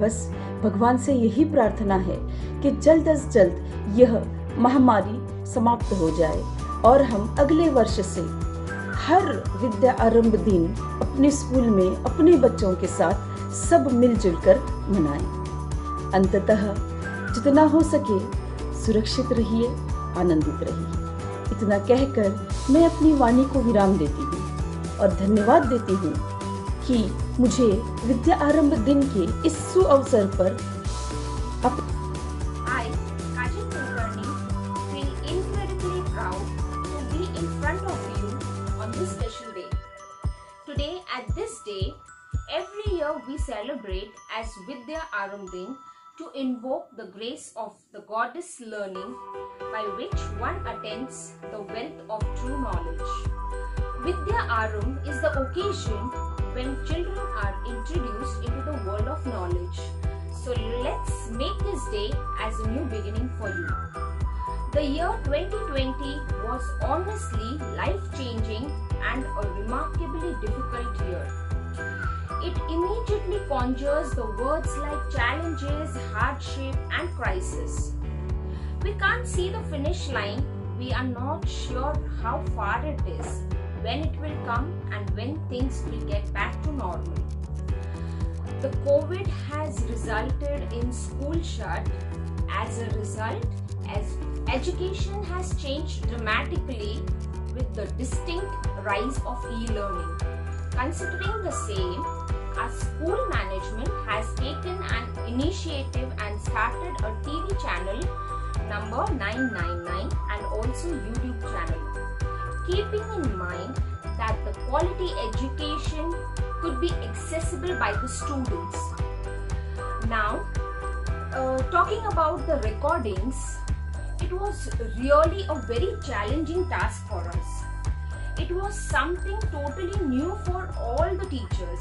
बस भगवान से यही प्रार्थना है कि जल्द से जल्द यह महामारी समाप्त हो जाए और हम अगले वर्ष से हर विद्या आरंभ दिन अपने स्कूल में अपने बच्चों के साथ सब मिलजुल कर मनाएं। अंततः जितना हो सके सुरक्षित रहिए, आनंदित रहिए। इतना कहकर मैं अपनी वाणी को विराम देती हूँ और धन्यवाद देती हूँ कि मुझे विद्या आरंभ दिन के इस सुअवसर पर I, Kajal Kulkarni, feel incredibly proud to be in front of you on this special day. Today, at this day, every year we celebrate as Vidya Arambh Din to invoke the grace of the goddess learning, by which one attains the wealth of true knowledge. Vidya Arambh is the occasion when children are introduced into the world of knowledge. So let's make this day as a new beginning for you. The year 2020 was honestly life-changing and a remarkably difficult year. It immediately conjures the words like challenges, hardship and crisis. We can't see the finish line. We are not sure how far it is, when it will come and when things will get back to normal. The COVID has resulted in school shut. As a result, as education has changed dramatically with the distinct rise of e-learning. Considering the same, our school management has taken an initiative and started a TV channel number 999 and also YouTube channel, keeping in mind that the quality education could be accessible by the students. Now, talking about the recordings, it was really a very challenging task for us. It was something totally new for all the teachers,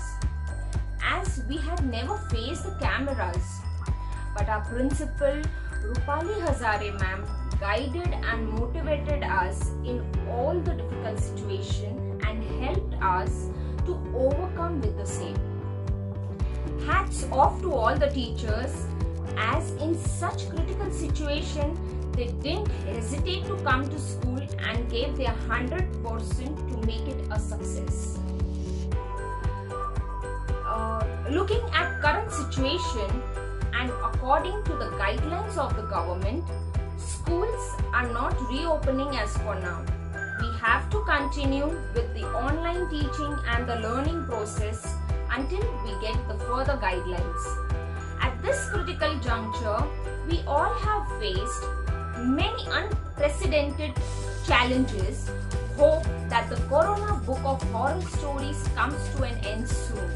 as we had never faced the cameras. But our principal, Rupali Hazare ma'am, guided and motivated us in all the difficult situations and helped us to overcome with the same. Hats off to all the teachers, as in such critical situation, they didn't hesitate to come to school and gave their 100% to make it a success. Looking at current situation and according to the guidelines of the government, schools are not reopening as for now. We have to continue with the online teaching and the learning process until we get the further guidelines. At this critical juncture, we all have faced many unprecedented challenges. Hope that the Corona Book of Horror Stories comes to an end soon.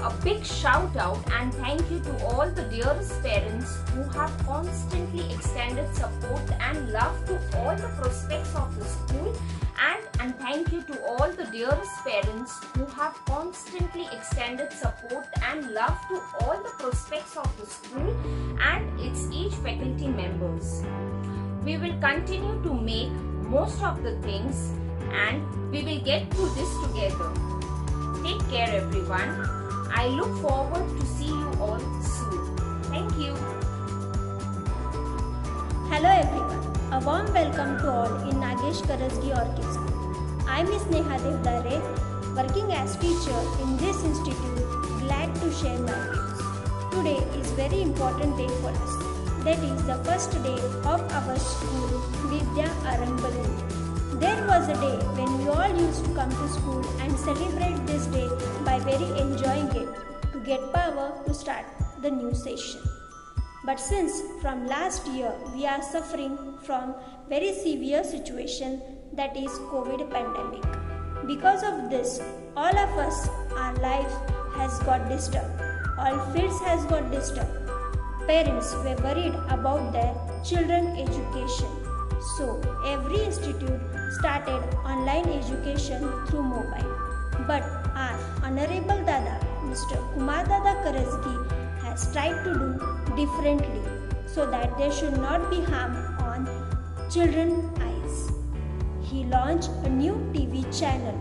A big shout out and thank you to all the dearest parents who have constantly extended support and love to all the prospects of the school, and thank you to all the dearest parents who have constantly extended support and love to all the prospects of the school and its each faculty members. We will continue to make most of the things and we will get through this together. Take care everyone. I look forward to see you all soon. Thank you. Hello everyone. A warm welcome to all in Nagesh Karasgi Orchid School. I am Ms. Neha Devdare, working as teacher in this institute, glad to share my views. Today is very important day for us. That is the first day of our school, Vidya Arambali. There was a day when we all used to come to school and celebrate this day by very enjoying it to get power to start the new session. But since from last year we are suffering from very severe situation, that is COVID pandemic. Because of this, all of us, our life has got disturbed. All fields has got disturbed. Parents were worried about their children education. So every institute started online education through mobile. But our Honorable Dada, Mr. Kumar Dada Karasgi, has tried to do differently so that there should not be harm on children's eyes. He launched a new TV channel.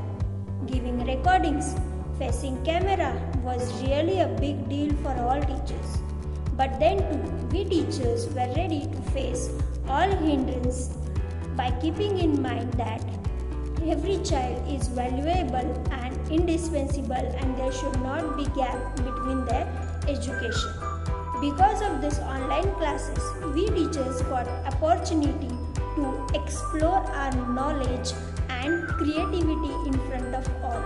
Giving recordings facing camera was really a big deal for all teachers. But then too, we teachers were ready to face all hindrances by keeping in mind that every child is valuable and indispensable and there should not be gap between their education. Because of this online classes, we teachers got opportunity to explore our knowledge and creativity in front of all.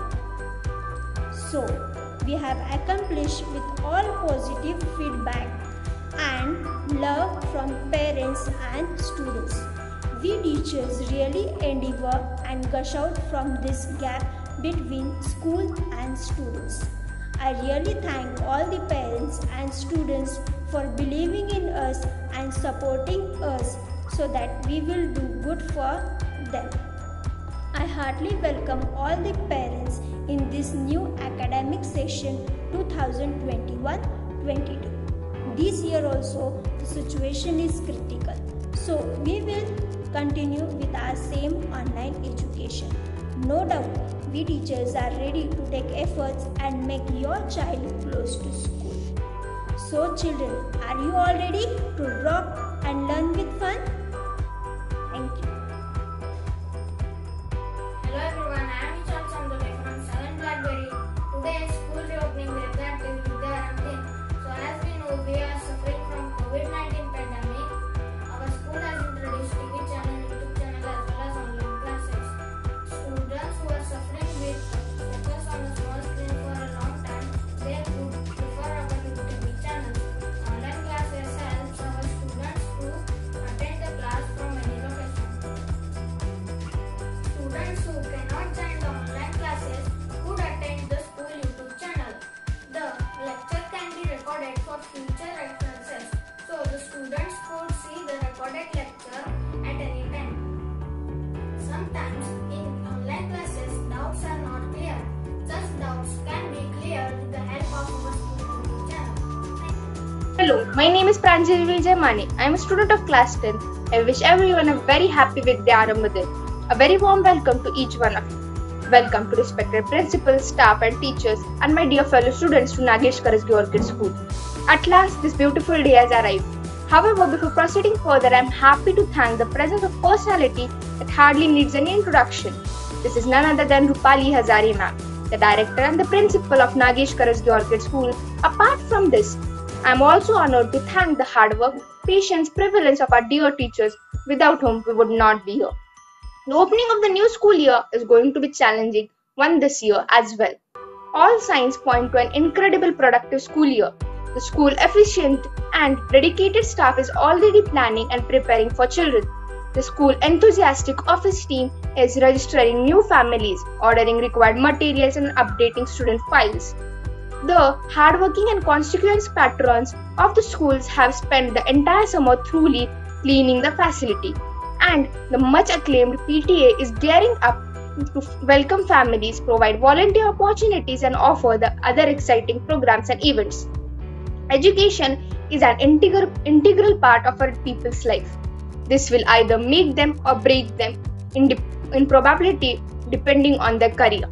So, we have accomplished with all positive feedback and love from parents and students. We teachers really endeavor and gush out from this gap between school and students. I really thank all the parents and students for believing in us and supporting us so that we will do good for them. I heartily welcome all the parents in this new academic session 2021-22. This year also the situation is critical, so we will continue with our same online education. No doubt, we teachers are ready to take efforts and make your child close to school. So children, are you all ready to rock and learn with fun? Thank you. Hello everyone, I am Ichal Chandole from 7th Blackberry. Today is school reopening with that is Vidya Arambali. So as we know, we are suffering from COVID-19 pandemic. Our school has introduced TV channel, YouTube channel as well as online classes. Students who are suffering with focus on the Hello, my name is Pranjali Vijay Mane. I am a student of class 10. I wish everyone a very happy Vidyaarambha Din. A very warm welcome to each one of you. Welcome to respected principals, staff and teachers and my dear fellow students to Nagesh Karasgi Orchid School. At last, this beautiful day has arrived. However, before proceeding further, I am happy to thank the presence of personality that hardly needs any introduction. This is none other than Rupali Hazare ma'am, the director and the principal of Nagesh Karasgi Orchid School. Apart from this, I am also honored to thank the hard work, patience, prevalence of our dear teachers, without whom we would not be here. The opening of the new school year is going to be challenging one this year as well. All signs point to an incredible productive school year. The school efficient and dedicated staff is already planning and preparing for children. The school enthusiastic office team is registering new families, ordering required materials and updating student files. The hardworking and constituent patrons of the schools have spent the entire summer thoroughly cleaning the facility. And the much acclaimed PTA is gearing up to welcome families, provide volunteer opportunities and offer the other exciting programs and events. Education is an integral part of our people's life. This will either make them or break them in probability depending on their career.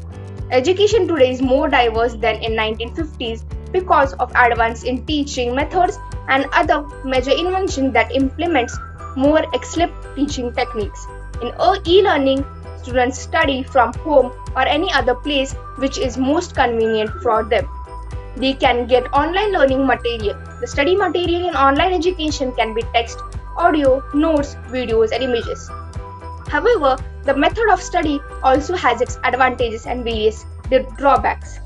Education today is more diverse than in 1950s because of advance in teaching methods and other major inventions that implements more excellent teaching techniques. In e-learning, students study from home or any other place which is most convenient for them. They can get online learning material. The study material in online education can be text, audio, notes, videos and images. However, the method of study also has its advantages and various drawbacks.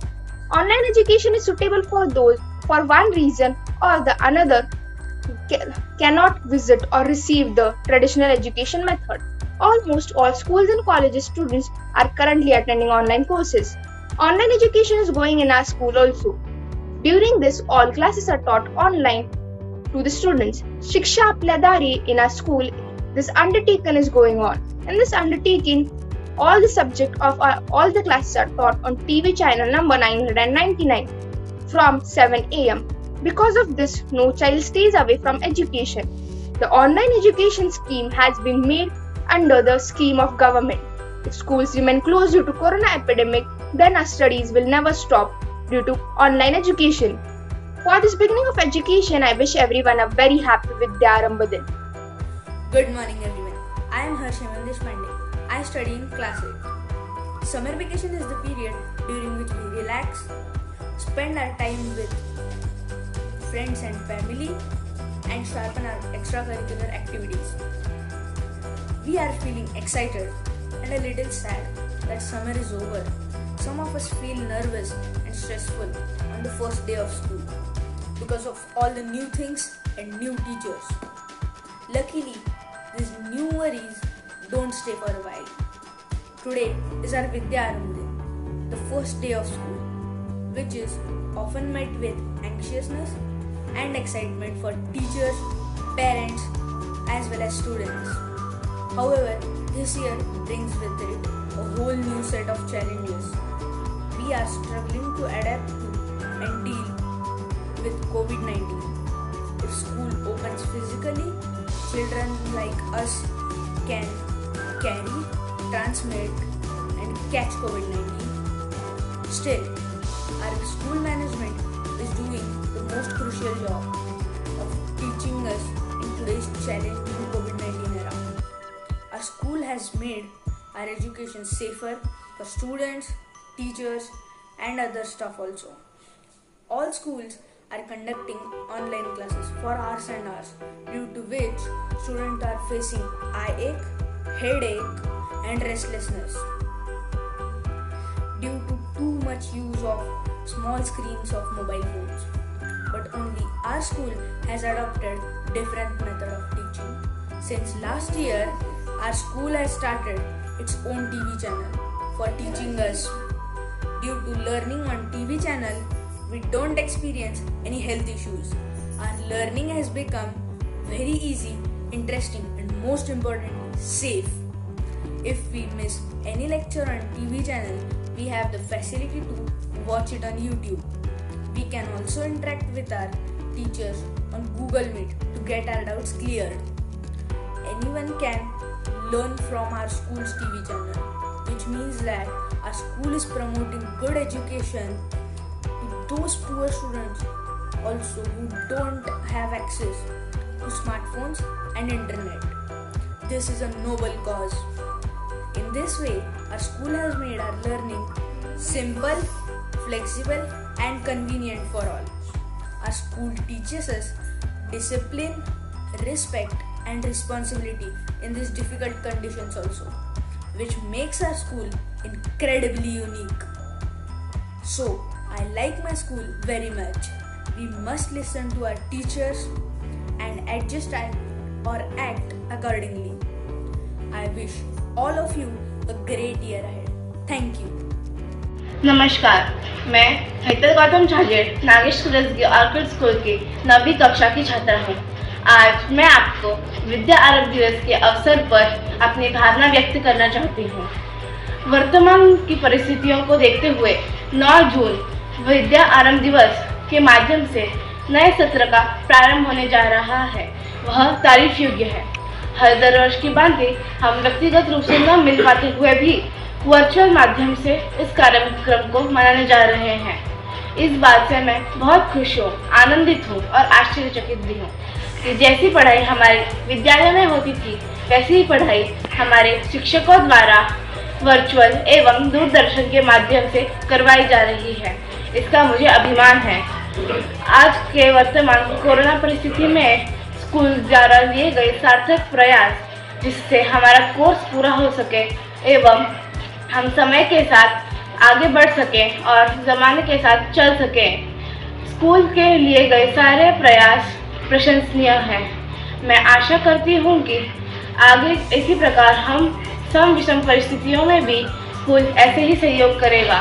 Online education is suitable for those for one reason or the another cannot visit or receive the traditional education method. Almost all schools and colleges students are currently attending online courses. Online education is going in our school also. During this, all classes are taught online to the students. Shiksha Apल्या Daari in our school, this undertaking is going on. In this undertaking, all the subjects of all the classes are taught on TV channel number 999 from 7 am. Because of this, no child stays away from education. The online education scheme has been made under the scheme of government. If schools remain closed due to corona epidemic, then our studies will never stop due to online education. For this beginning of education, I wish everyone a very happy Vidyaarambha Din. Good morning everyone. I am Harsh Deshpande. I study in class 8. Summer vacation is the period during which we relax, spend our time with friends and family and sharpen our extracurricular activities. We are feeling excited and a little sad that summer is over. Some of us feel nervous and stressful on the first day of school because of all the new things and new teachers. Luckily, these new worries don't stay for a while. Today is our Vidyaarambha Din, the first day of school, which is often met with anxiousness and excitement for teachers, parents, as well as students. However, this year brings with it a whole new set of challenges. We are struggling to adapt to and deal with COVID-19. If school opens physically, children like us can carry, transmit, and catch COVID-19. Still, our school management is doing the most crucial job of teaching us in today's challenging COVID-19 era. Our school has made our education safer for students, teachers, and other staff also. All schools are conducting online classes for hours and hours, due to which students are facing eye ache, headache, and restlessness due to too much use of small screens of mobile phones. But only our school has adopted different method of teaching. Since last year, our school has started its own TV channel for teaching us. Due to learning on TV channel, we don't experience any health issues. Our learning has become very easy, interesting, and most important, safe. If we miss any lecture on TV channel, we have the facility to watch it on YouTube. We can also interact with our teachers on Google Meet to get our doubts cleared. Anyone can learn from our school's TV channel, which means that our school is promoting good education to those poor students also who don't have access to smartphones and internet. This is a noble cause. In this way, our school has made our learning simple, flexible and convenient for all. Our school teaches us discipline, respect and responsibility in these difficult conditions also, which makes our school incredibly unique. So, I like my school very much. We must listen to our teachers and adjust or act accordingly. I wish all of you a great year ahead. Thank you. नमस्कार, मैं Haider Gautam झाजेड़ Nagesh Karajgi orchid school की 9वीं कक्षा की छात्रा हूँ। आज मैं आपको विद्या आरंभ दिवस के अवसर पर अपनी भावना व्यक्त करना चाहती हूँ। वर्तमान की परिस्थितियों को देखते हुए 9 जून विद्या आरंभ दिवस के माध्यम से नए सत्र का प्रारंभ होने जा रहा है, वह तारीफ योग्य है। हर दरवर्ष की भांति हम व्यक्तिगत रूप से न मिल पाते हुए भी वर्चुअल माध्यम से इस कार्यक्रम को मनाने जा रहे हैं। इस बात से मैं बहुत खुश हूँ, आनंदित हूँ और आश्चर्यचकित भी हूँ कि जैसी पढ़ाई हमारे विद्यालय में होती थी वैसी ही पढ़ाई हमारे शिक्षकों द्वारा वर्चुअल एवं दूरदर्शन के माध्यम से करवाई जा रही है। इसका मुझे अभिमान है। आज के वर्तमान कोरोना परिस्थिति में स्कूल द्वारा लिए गए सार्थक प्रयास जिससे हमारा कोर्स पूरा हो सके एवं हम समय के साथ आगे बढ़ सकें और ज़माने के साथ चल सकें। स्कूल के लिए गए सारे प्रयास प्रशंसनीय हैं। मैं आशा करती हूँ कि आगे इसी प्रकार हम सम विषम परिस्थितियों में भी स्कूल ऐसे ही सहयोग करेगा।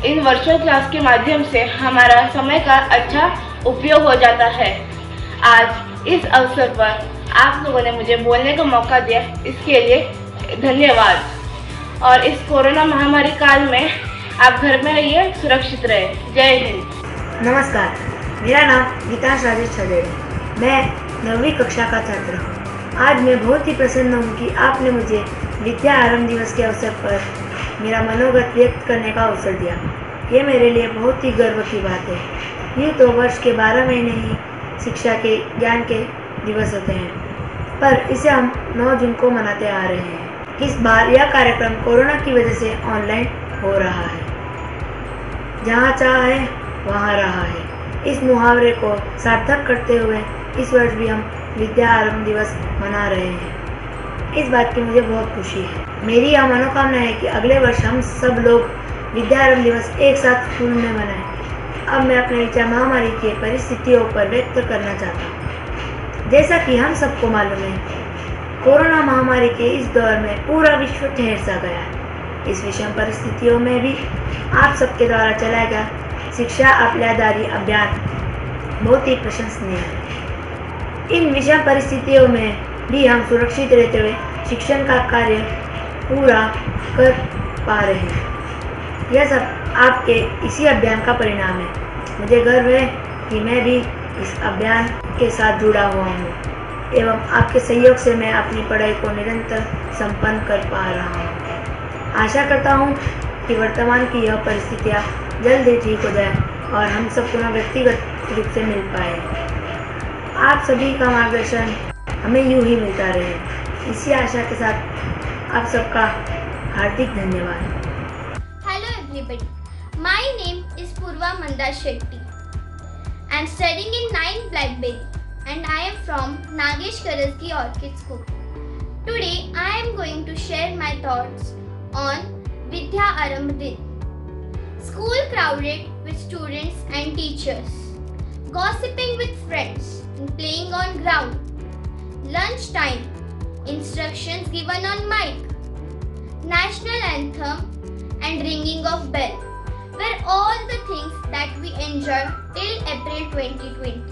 इन वर्चुअल क्लास के माध्यम से हमारा समय का अच्छा उपयोग हो जाता है। आज इस अवसर पर आप लोगों ने मुझे बोलने का मौका दिया, इसके लिए धन्यवाद। और इस कोरोना महामारी काल में आप घर में रहिए, सुरक्षित रहे। जय हिंद। नमस्कार, मेरा नाम गीतांश राजेश छदेड़ है। मैं 9वीं कक्षा का छात्र हूँ। आज मैं बहुत ही प्रसन्न हूँ कि आपने मुझे विद्या आरंभ दिवस के अवसर पर मेरा मनोगत व्यक्त करने का अवसर दिया। ये मेरे लिए बहुत ही गर्व की बात है। यूँ तो वर्ष के 12 महीने ही शिक्षा के ज्ञान के दिवस होते हैं, पर इसे हम 9 जून को मनाते आ रहे हैं। इस बार यह कार्यक्रम कोरोना की वजह से ऑनलाइन हो रहा है। जहाँ चाहे वहाँ रहा है। इस मुहावरे को सार्थक करते हुए इस वर्ष भी हम विद्या आरंभ दिवस मना रहे हैं। इस बात की मुझे बहुत खुशी है। मेरी यह मनोकामना है कि अगले वर्ष हम सब लोग विद्या आरंभ दिवस एक साथ स्कूल में मनाएं। अब मैं अपने विचार महामारी की परिस्थितियों पर व्यक्त करना चाहता हूँ। जैसा कि हम सबको मालूम है, कोरोना महामारी के इस दौर में पूरा विश्व ठहर सा गया है। इस विषम परिस्थितियों में भी आप सबके द्वारा चलाया गया शिक्षा आपल्या दारी अभियान बहुत ही प्रशंसनीय है। इन विषम परिस्थितियों में भी हम सुरक्षित रहते हुए शिक्षण का कार्य पूरा कर पा रहे हैं। यह सब आपके इसी अभियान का परिणाम है। मुझे गर्व है कि मैं भी इस अभियान के साथ जुड़ा हुआ हूँ एवं आपके सहयोग से मैं अपनी पढ़ाई को निरंतर संपन्न कर पा रहा हूँ। आशा करता हूँ कि वर्तमान की यह परिस्थितियाँ जल्द ही ठीक हो जाए और हम सब पुनः व्यक्तिगत रूप से मिल पाए। आप सभी का मार्गदर्शन हमें यूं ही मिलता रहे। इसी आशा के साथ आप सबका हार्दिक धन्यवाद। Hello everybody, my name is Purva Mandar Shetty. I am studying in 9th Blackberry and I am from Nagesh Karasgi Orchid School. Today I am going to share my thoughts on Vidya Arambh Din. School crowded with students and teachers, gossiping with friends and playing on ground. Lunch time, instructions given on mic, national anthem and ringing of bell were all the things that we enjoyed till April 2020.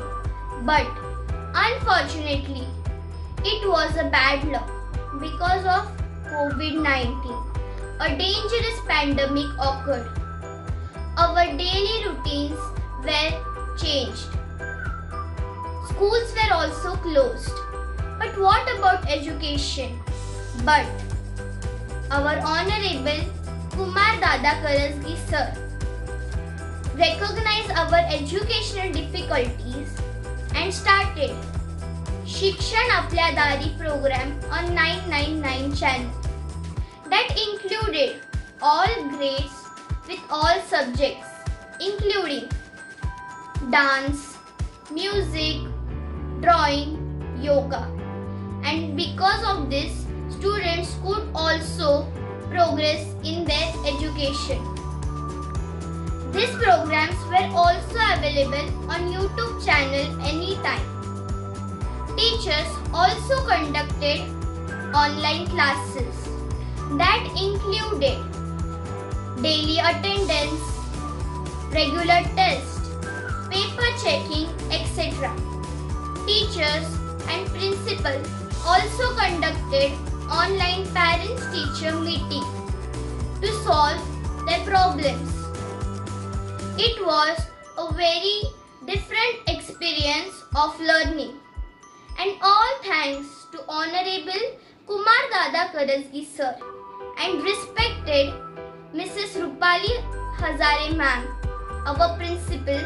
But unfortunately, it was a bad luck because of COVID-19. A dangerous pandemic occurred. Our daily routines were changed. schools were also closed. But what about education? But our Honorable Kumar Dada Karasgi sir recognized our educational difficulties and started Shikshan Apल्या Dari program on 999 channel that included all grades with all subjects including dance, music, drawing, yoga, and because of this students could also progress in their education. These programs were also available on YouTube channel anytime. Teachers also conducted online classes that included daily attendance, regular tests, paper checking, etc. Teachers and principal also conducted online parents-teacher meeting to solve their problems. It was a very different experience of learning, and all thanks to Honorable Kumar Dada Karasgi sir and respected Mrs. Rupali Hazare ma'am, our principal,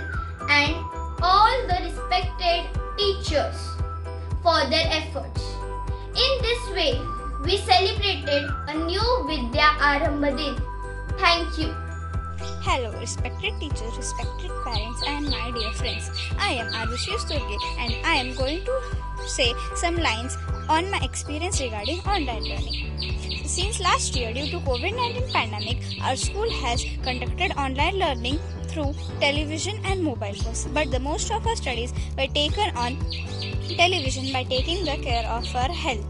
and all the respected teachers for their efforts. In this way, we celebrated a new Vidya Arambha Din. Thank you. Hello, respected teachers, respected parents, and my dear friends. I am Arushi Sturge, and I am going to say some lines on my experience regarding online learning. Since last year, due to COVID-19 pandemic, our school has conducted online learning through television and mobile phones. But the most of our studies were taken on television by taking the care of our health.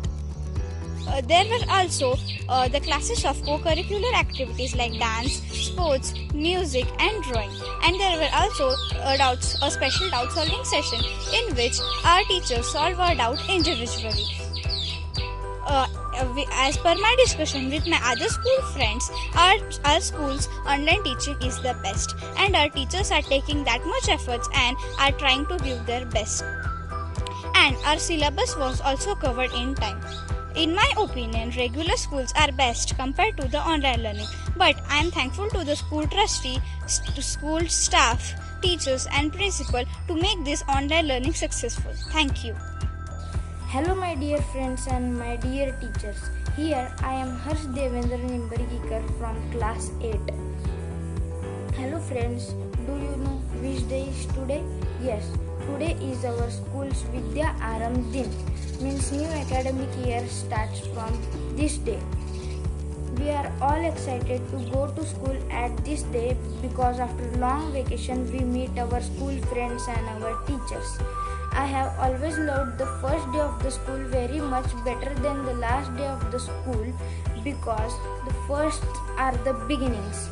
There were also the classes of co-curricular activities like dance, sports, music and drawing. And there were also a special doubt solving session in which our teachers solved our doubt individually. As per my discussion with my other school friends, our school's online teaching is the best, and our teachers are taking that much efforts and are trying to give their best. And our syllabus was also covered in time. In my opinion, regular schools are best compared to the online learning. But I am thankful to the school trustee, school staff, teachers and principal to make this online learning successful. Thank you. Hello my dear friends and my dear teachers. Here I am Harsh Devendra Nimbargikar from class 8. Hello friends, do you know which day is today? Yes, today is our school's Vidya Arambha Din, means new academic year starts from this day. We are all excited to go to school at this day because after long vacation we meet our school friends and our teachers. I have always loved the first day of the school very much better than the last day of the school because the first are the beginnings.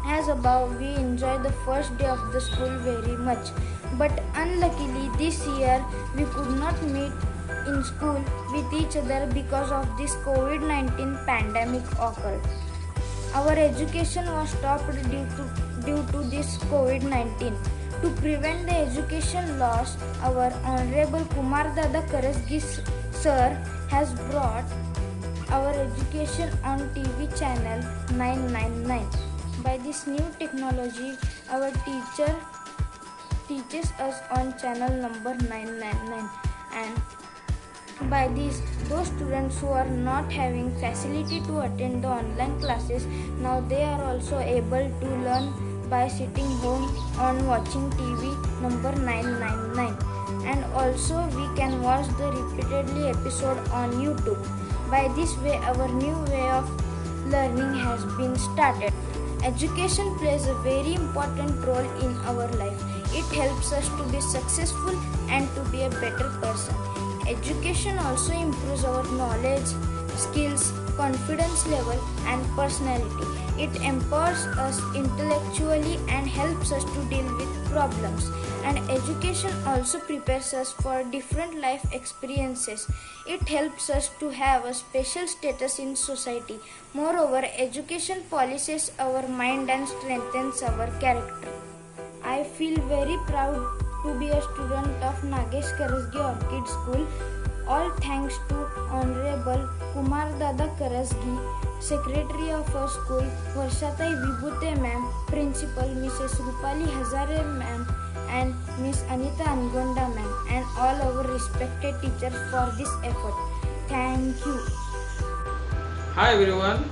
As above, we enjoy the first day of the school very much. But unluckily this year we could not meet in school with each other because of this COVID-19 pandemic occurred. Our education was stopped due to this COVID-19. To prevent the education loss, our Honorable Kumar Dada Karasgi sir has brought our education on TV channel 999. By this new technology, our teacher teaches us on channel number 999, and by this, those students who are not having facility to attend the online classes, now they are also able to learn by sitting home on watching TV number 999. And also we can watch the repeatedly episode on YouTube. By this way, our new way of learning has been started. Education plays a very important role in our life. It helps us to be successful and to be a better person. Education also improves our knowledge, skills, confidence level and personality. It empowers us intellectually and helps us to deal with problems. And education also prepares us for different life experiences. It helps us to have a special status in society. Moreover, education polishes our mind and strengthens our character. I feel very proud to be a student of Nagesh Karasgi Orchid School. All thanks to Honorable Kumar Dada Karasgi, Secretary of our school, Varshatai Vibhute ma'am, Principal Mrs. Rupali Hazare ma'am, and Miss Anita Angonda ma'am, and all our respected teachers for this effort. Thank you. Hi everyone.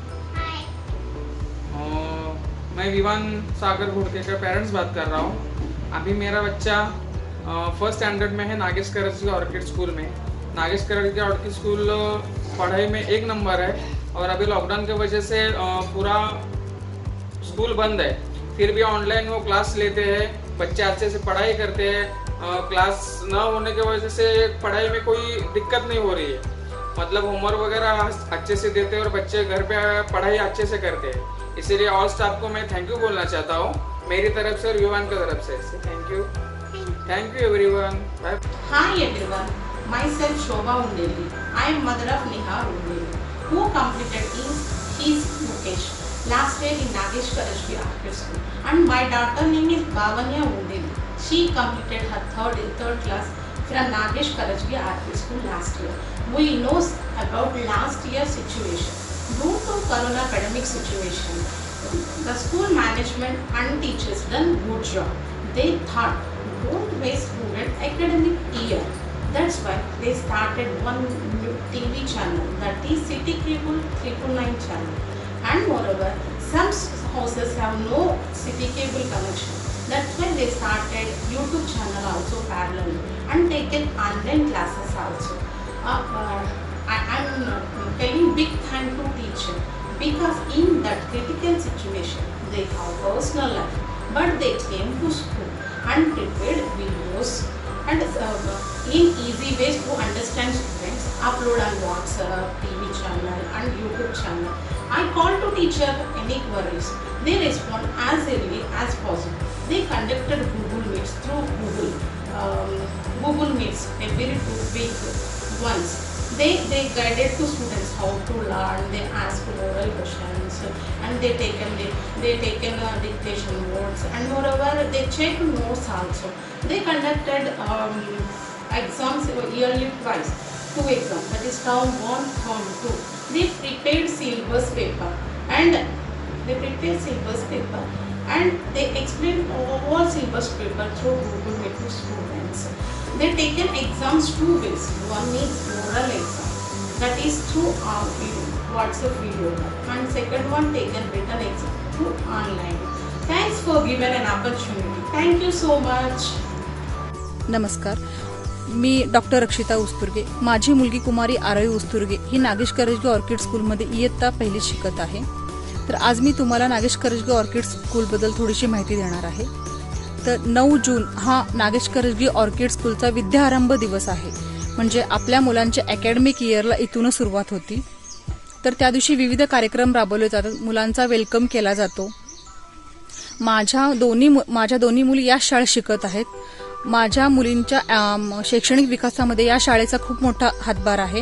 मैं विवान सागर घोड़के का parents बात कर रहा हूँ। अभी मेरा बच्चा first standard में है नागेश करसगी ऑर्किड स्कूल में। नागेश करसगी ऑर्किड स्कूल पढ़ाई में 1 नंबर है और अभी लॉकडाउन की वजह से पूरा स्कूल बंद है, फिर भी ऑनलाइन वो क्लास लेते हैं, बच्चे अच्छे से पढ़ाई करते हैं। क्लास न होने की वजह से पढ़ाई में कोई दिक्कत नहीं हो रही है, मतलब होमवर्क वगैरह अच्छे से देते हैं और बच्चे घर पे पढ़ाई अच्छे से करते हैं। इसीलिए ऑल स्टाफ को मैं थैंक यू बोलना चाहता हूँ मेरी तरफ से और युवान की तरफ से। Thank you everyone. Bye. Hi everyone, myself Shobha Undeli. I am mother of Neha Undeli, who completed his Mukesh last year in Nagesh Karasgi Orchid School, and my daughter name is Bhavanya Undeli. She completed her third class from Nagesh Karasgi Orchid School last year. We know about last year's situation. Due to Corona pandemic situation, the school management and teachers done good job. They thought, don't waste student academic year. That's why they started one new TV channel, that is City Cable 999 channel. And moreover, some houses have no City Cable connection. That's why they started YouTube channel also parallel and taken online classes also. I'm telling big thank to teacher, because in that critical situation they have personal life, but they came to school and prepared videos and in easy ways to understand students, upload on WhatsApp, TV channel and YouTube channel. I call to teacher any queries. They respond as early as possible. They conducted Google Meets through Google Meets every 2 weeks once. They guided to students how to learn. They asked oral questions and they taken dictation notes, and moreover they checked notes also. They conducted exams yearly twice, 2 exams, that is term 1, term 2. They prepared syllabus paper and they explained all syllabus paper through Google Meet to students. They taken exams 2 ways. One is oral exam, that is through WhatsApp video, and second one taken written exam through online. Thanks for giving an opportunity. Thank you so much. नमस्कार, मी doctor रक्षिता उस्तुर्गे. माझी मुलगी कुमारी RV उस्तुर्गे ही Nagesh Karasagi orchid स्कूलमध्ये इयत्ता 1ली शिकत आहे. तर आज मी तुम्हाला नागेश करसगी ऑर्किड स्कूलबद्दल थोडीशी माहिती देणार आहे. तर 9 जून हा नागेश करसगी ऑर्किड स्कूलचा विद्यारंभ दिवस आहे. म्हणजे आपल्या मुलांच्या अकॅडमिक इयरला इथूनच सुरुवात होती. तर त्या दिवशी विविध कार्यक्रम राबवले जातात, मुलांचा वेलकम केला जातो. माझ्या दोन्ही मुली या शाळेत शिकत आहेत. माझ्या मुलींच्या शैक्षणिक विकासामध्ये या शाळेचा खूप मोठा हातभार आहे.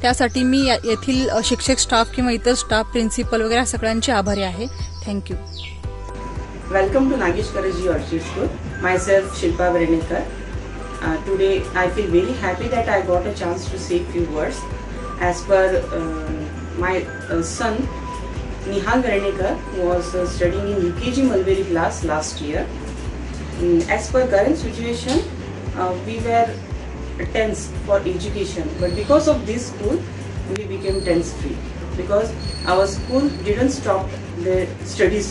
त्यासाठी मी येथील शिक्षक स्टाफ किंवा इतर स्टाफ, प्रिन्सिपल वगैरे सगळ्यांचे आभारी आहे. Thank you. Welcome to Nagesh Karasgi Orchid School. Myself Shilpa Verenikar. Today I feel very happy that I got a chance to say a few words. As per my son Nihal Verenikar was studying in UKG Mulberry class last year. As per current situation, we were tense for education, but because of this school we became tense free, because our school didn't stop their studies,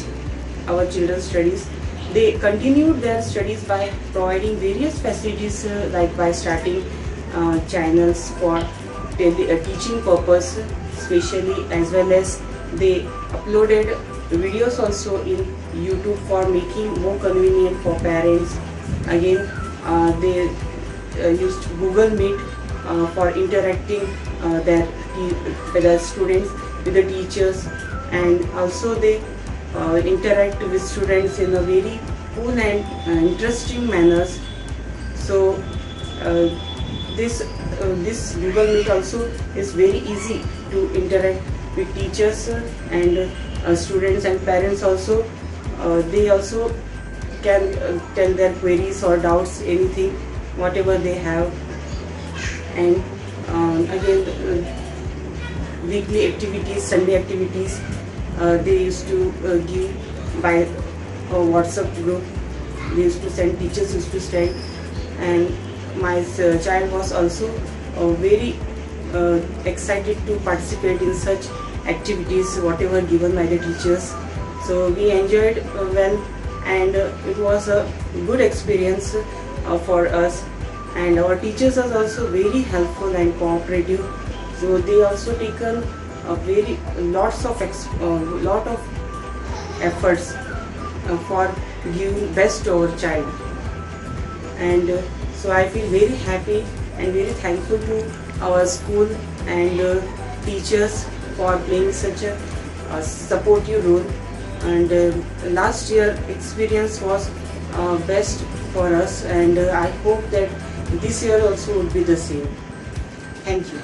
our children's studies. They continued their studies by providing various facilities, like by starting channels for teaching purpose specially, as well as they uploaded videos also in YouTube for making more convenient for parents. Again, they used Google Meet for interacting their students with the teachers, and also they interact with students in a very cool and interesting manners. So this Google Meet also is very easy to interact with teachers and students and parents also. They also can tell their queries or doubts, anything, whatever they have. And again, weekly activities, Sunday activities, they used to give by a WhatsApp group. They used to send, teachers used to send, and my child was also very excited to participate in such activities, whatever given by the teachers. So we enjoyed well, and it was a good experience for us. And our teachers are also very helpful and cooperative. So they also taken lot of efforts for giving best to our child. And so I feel very happy and very thankful to our school and teachers for playing such a supportive role. And last year experience was best for us, and I hope that this year also would be the same. Thank you.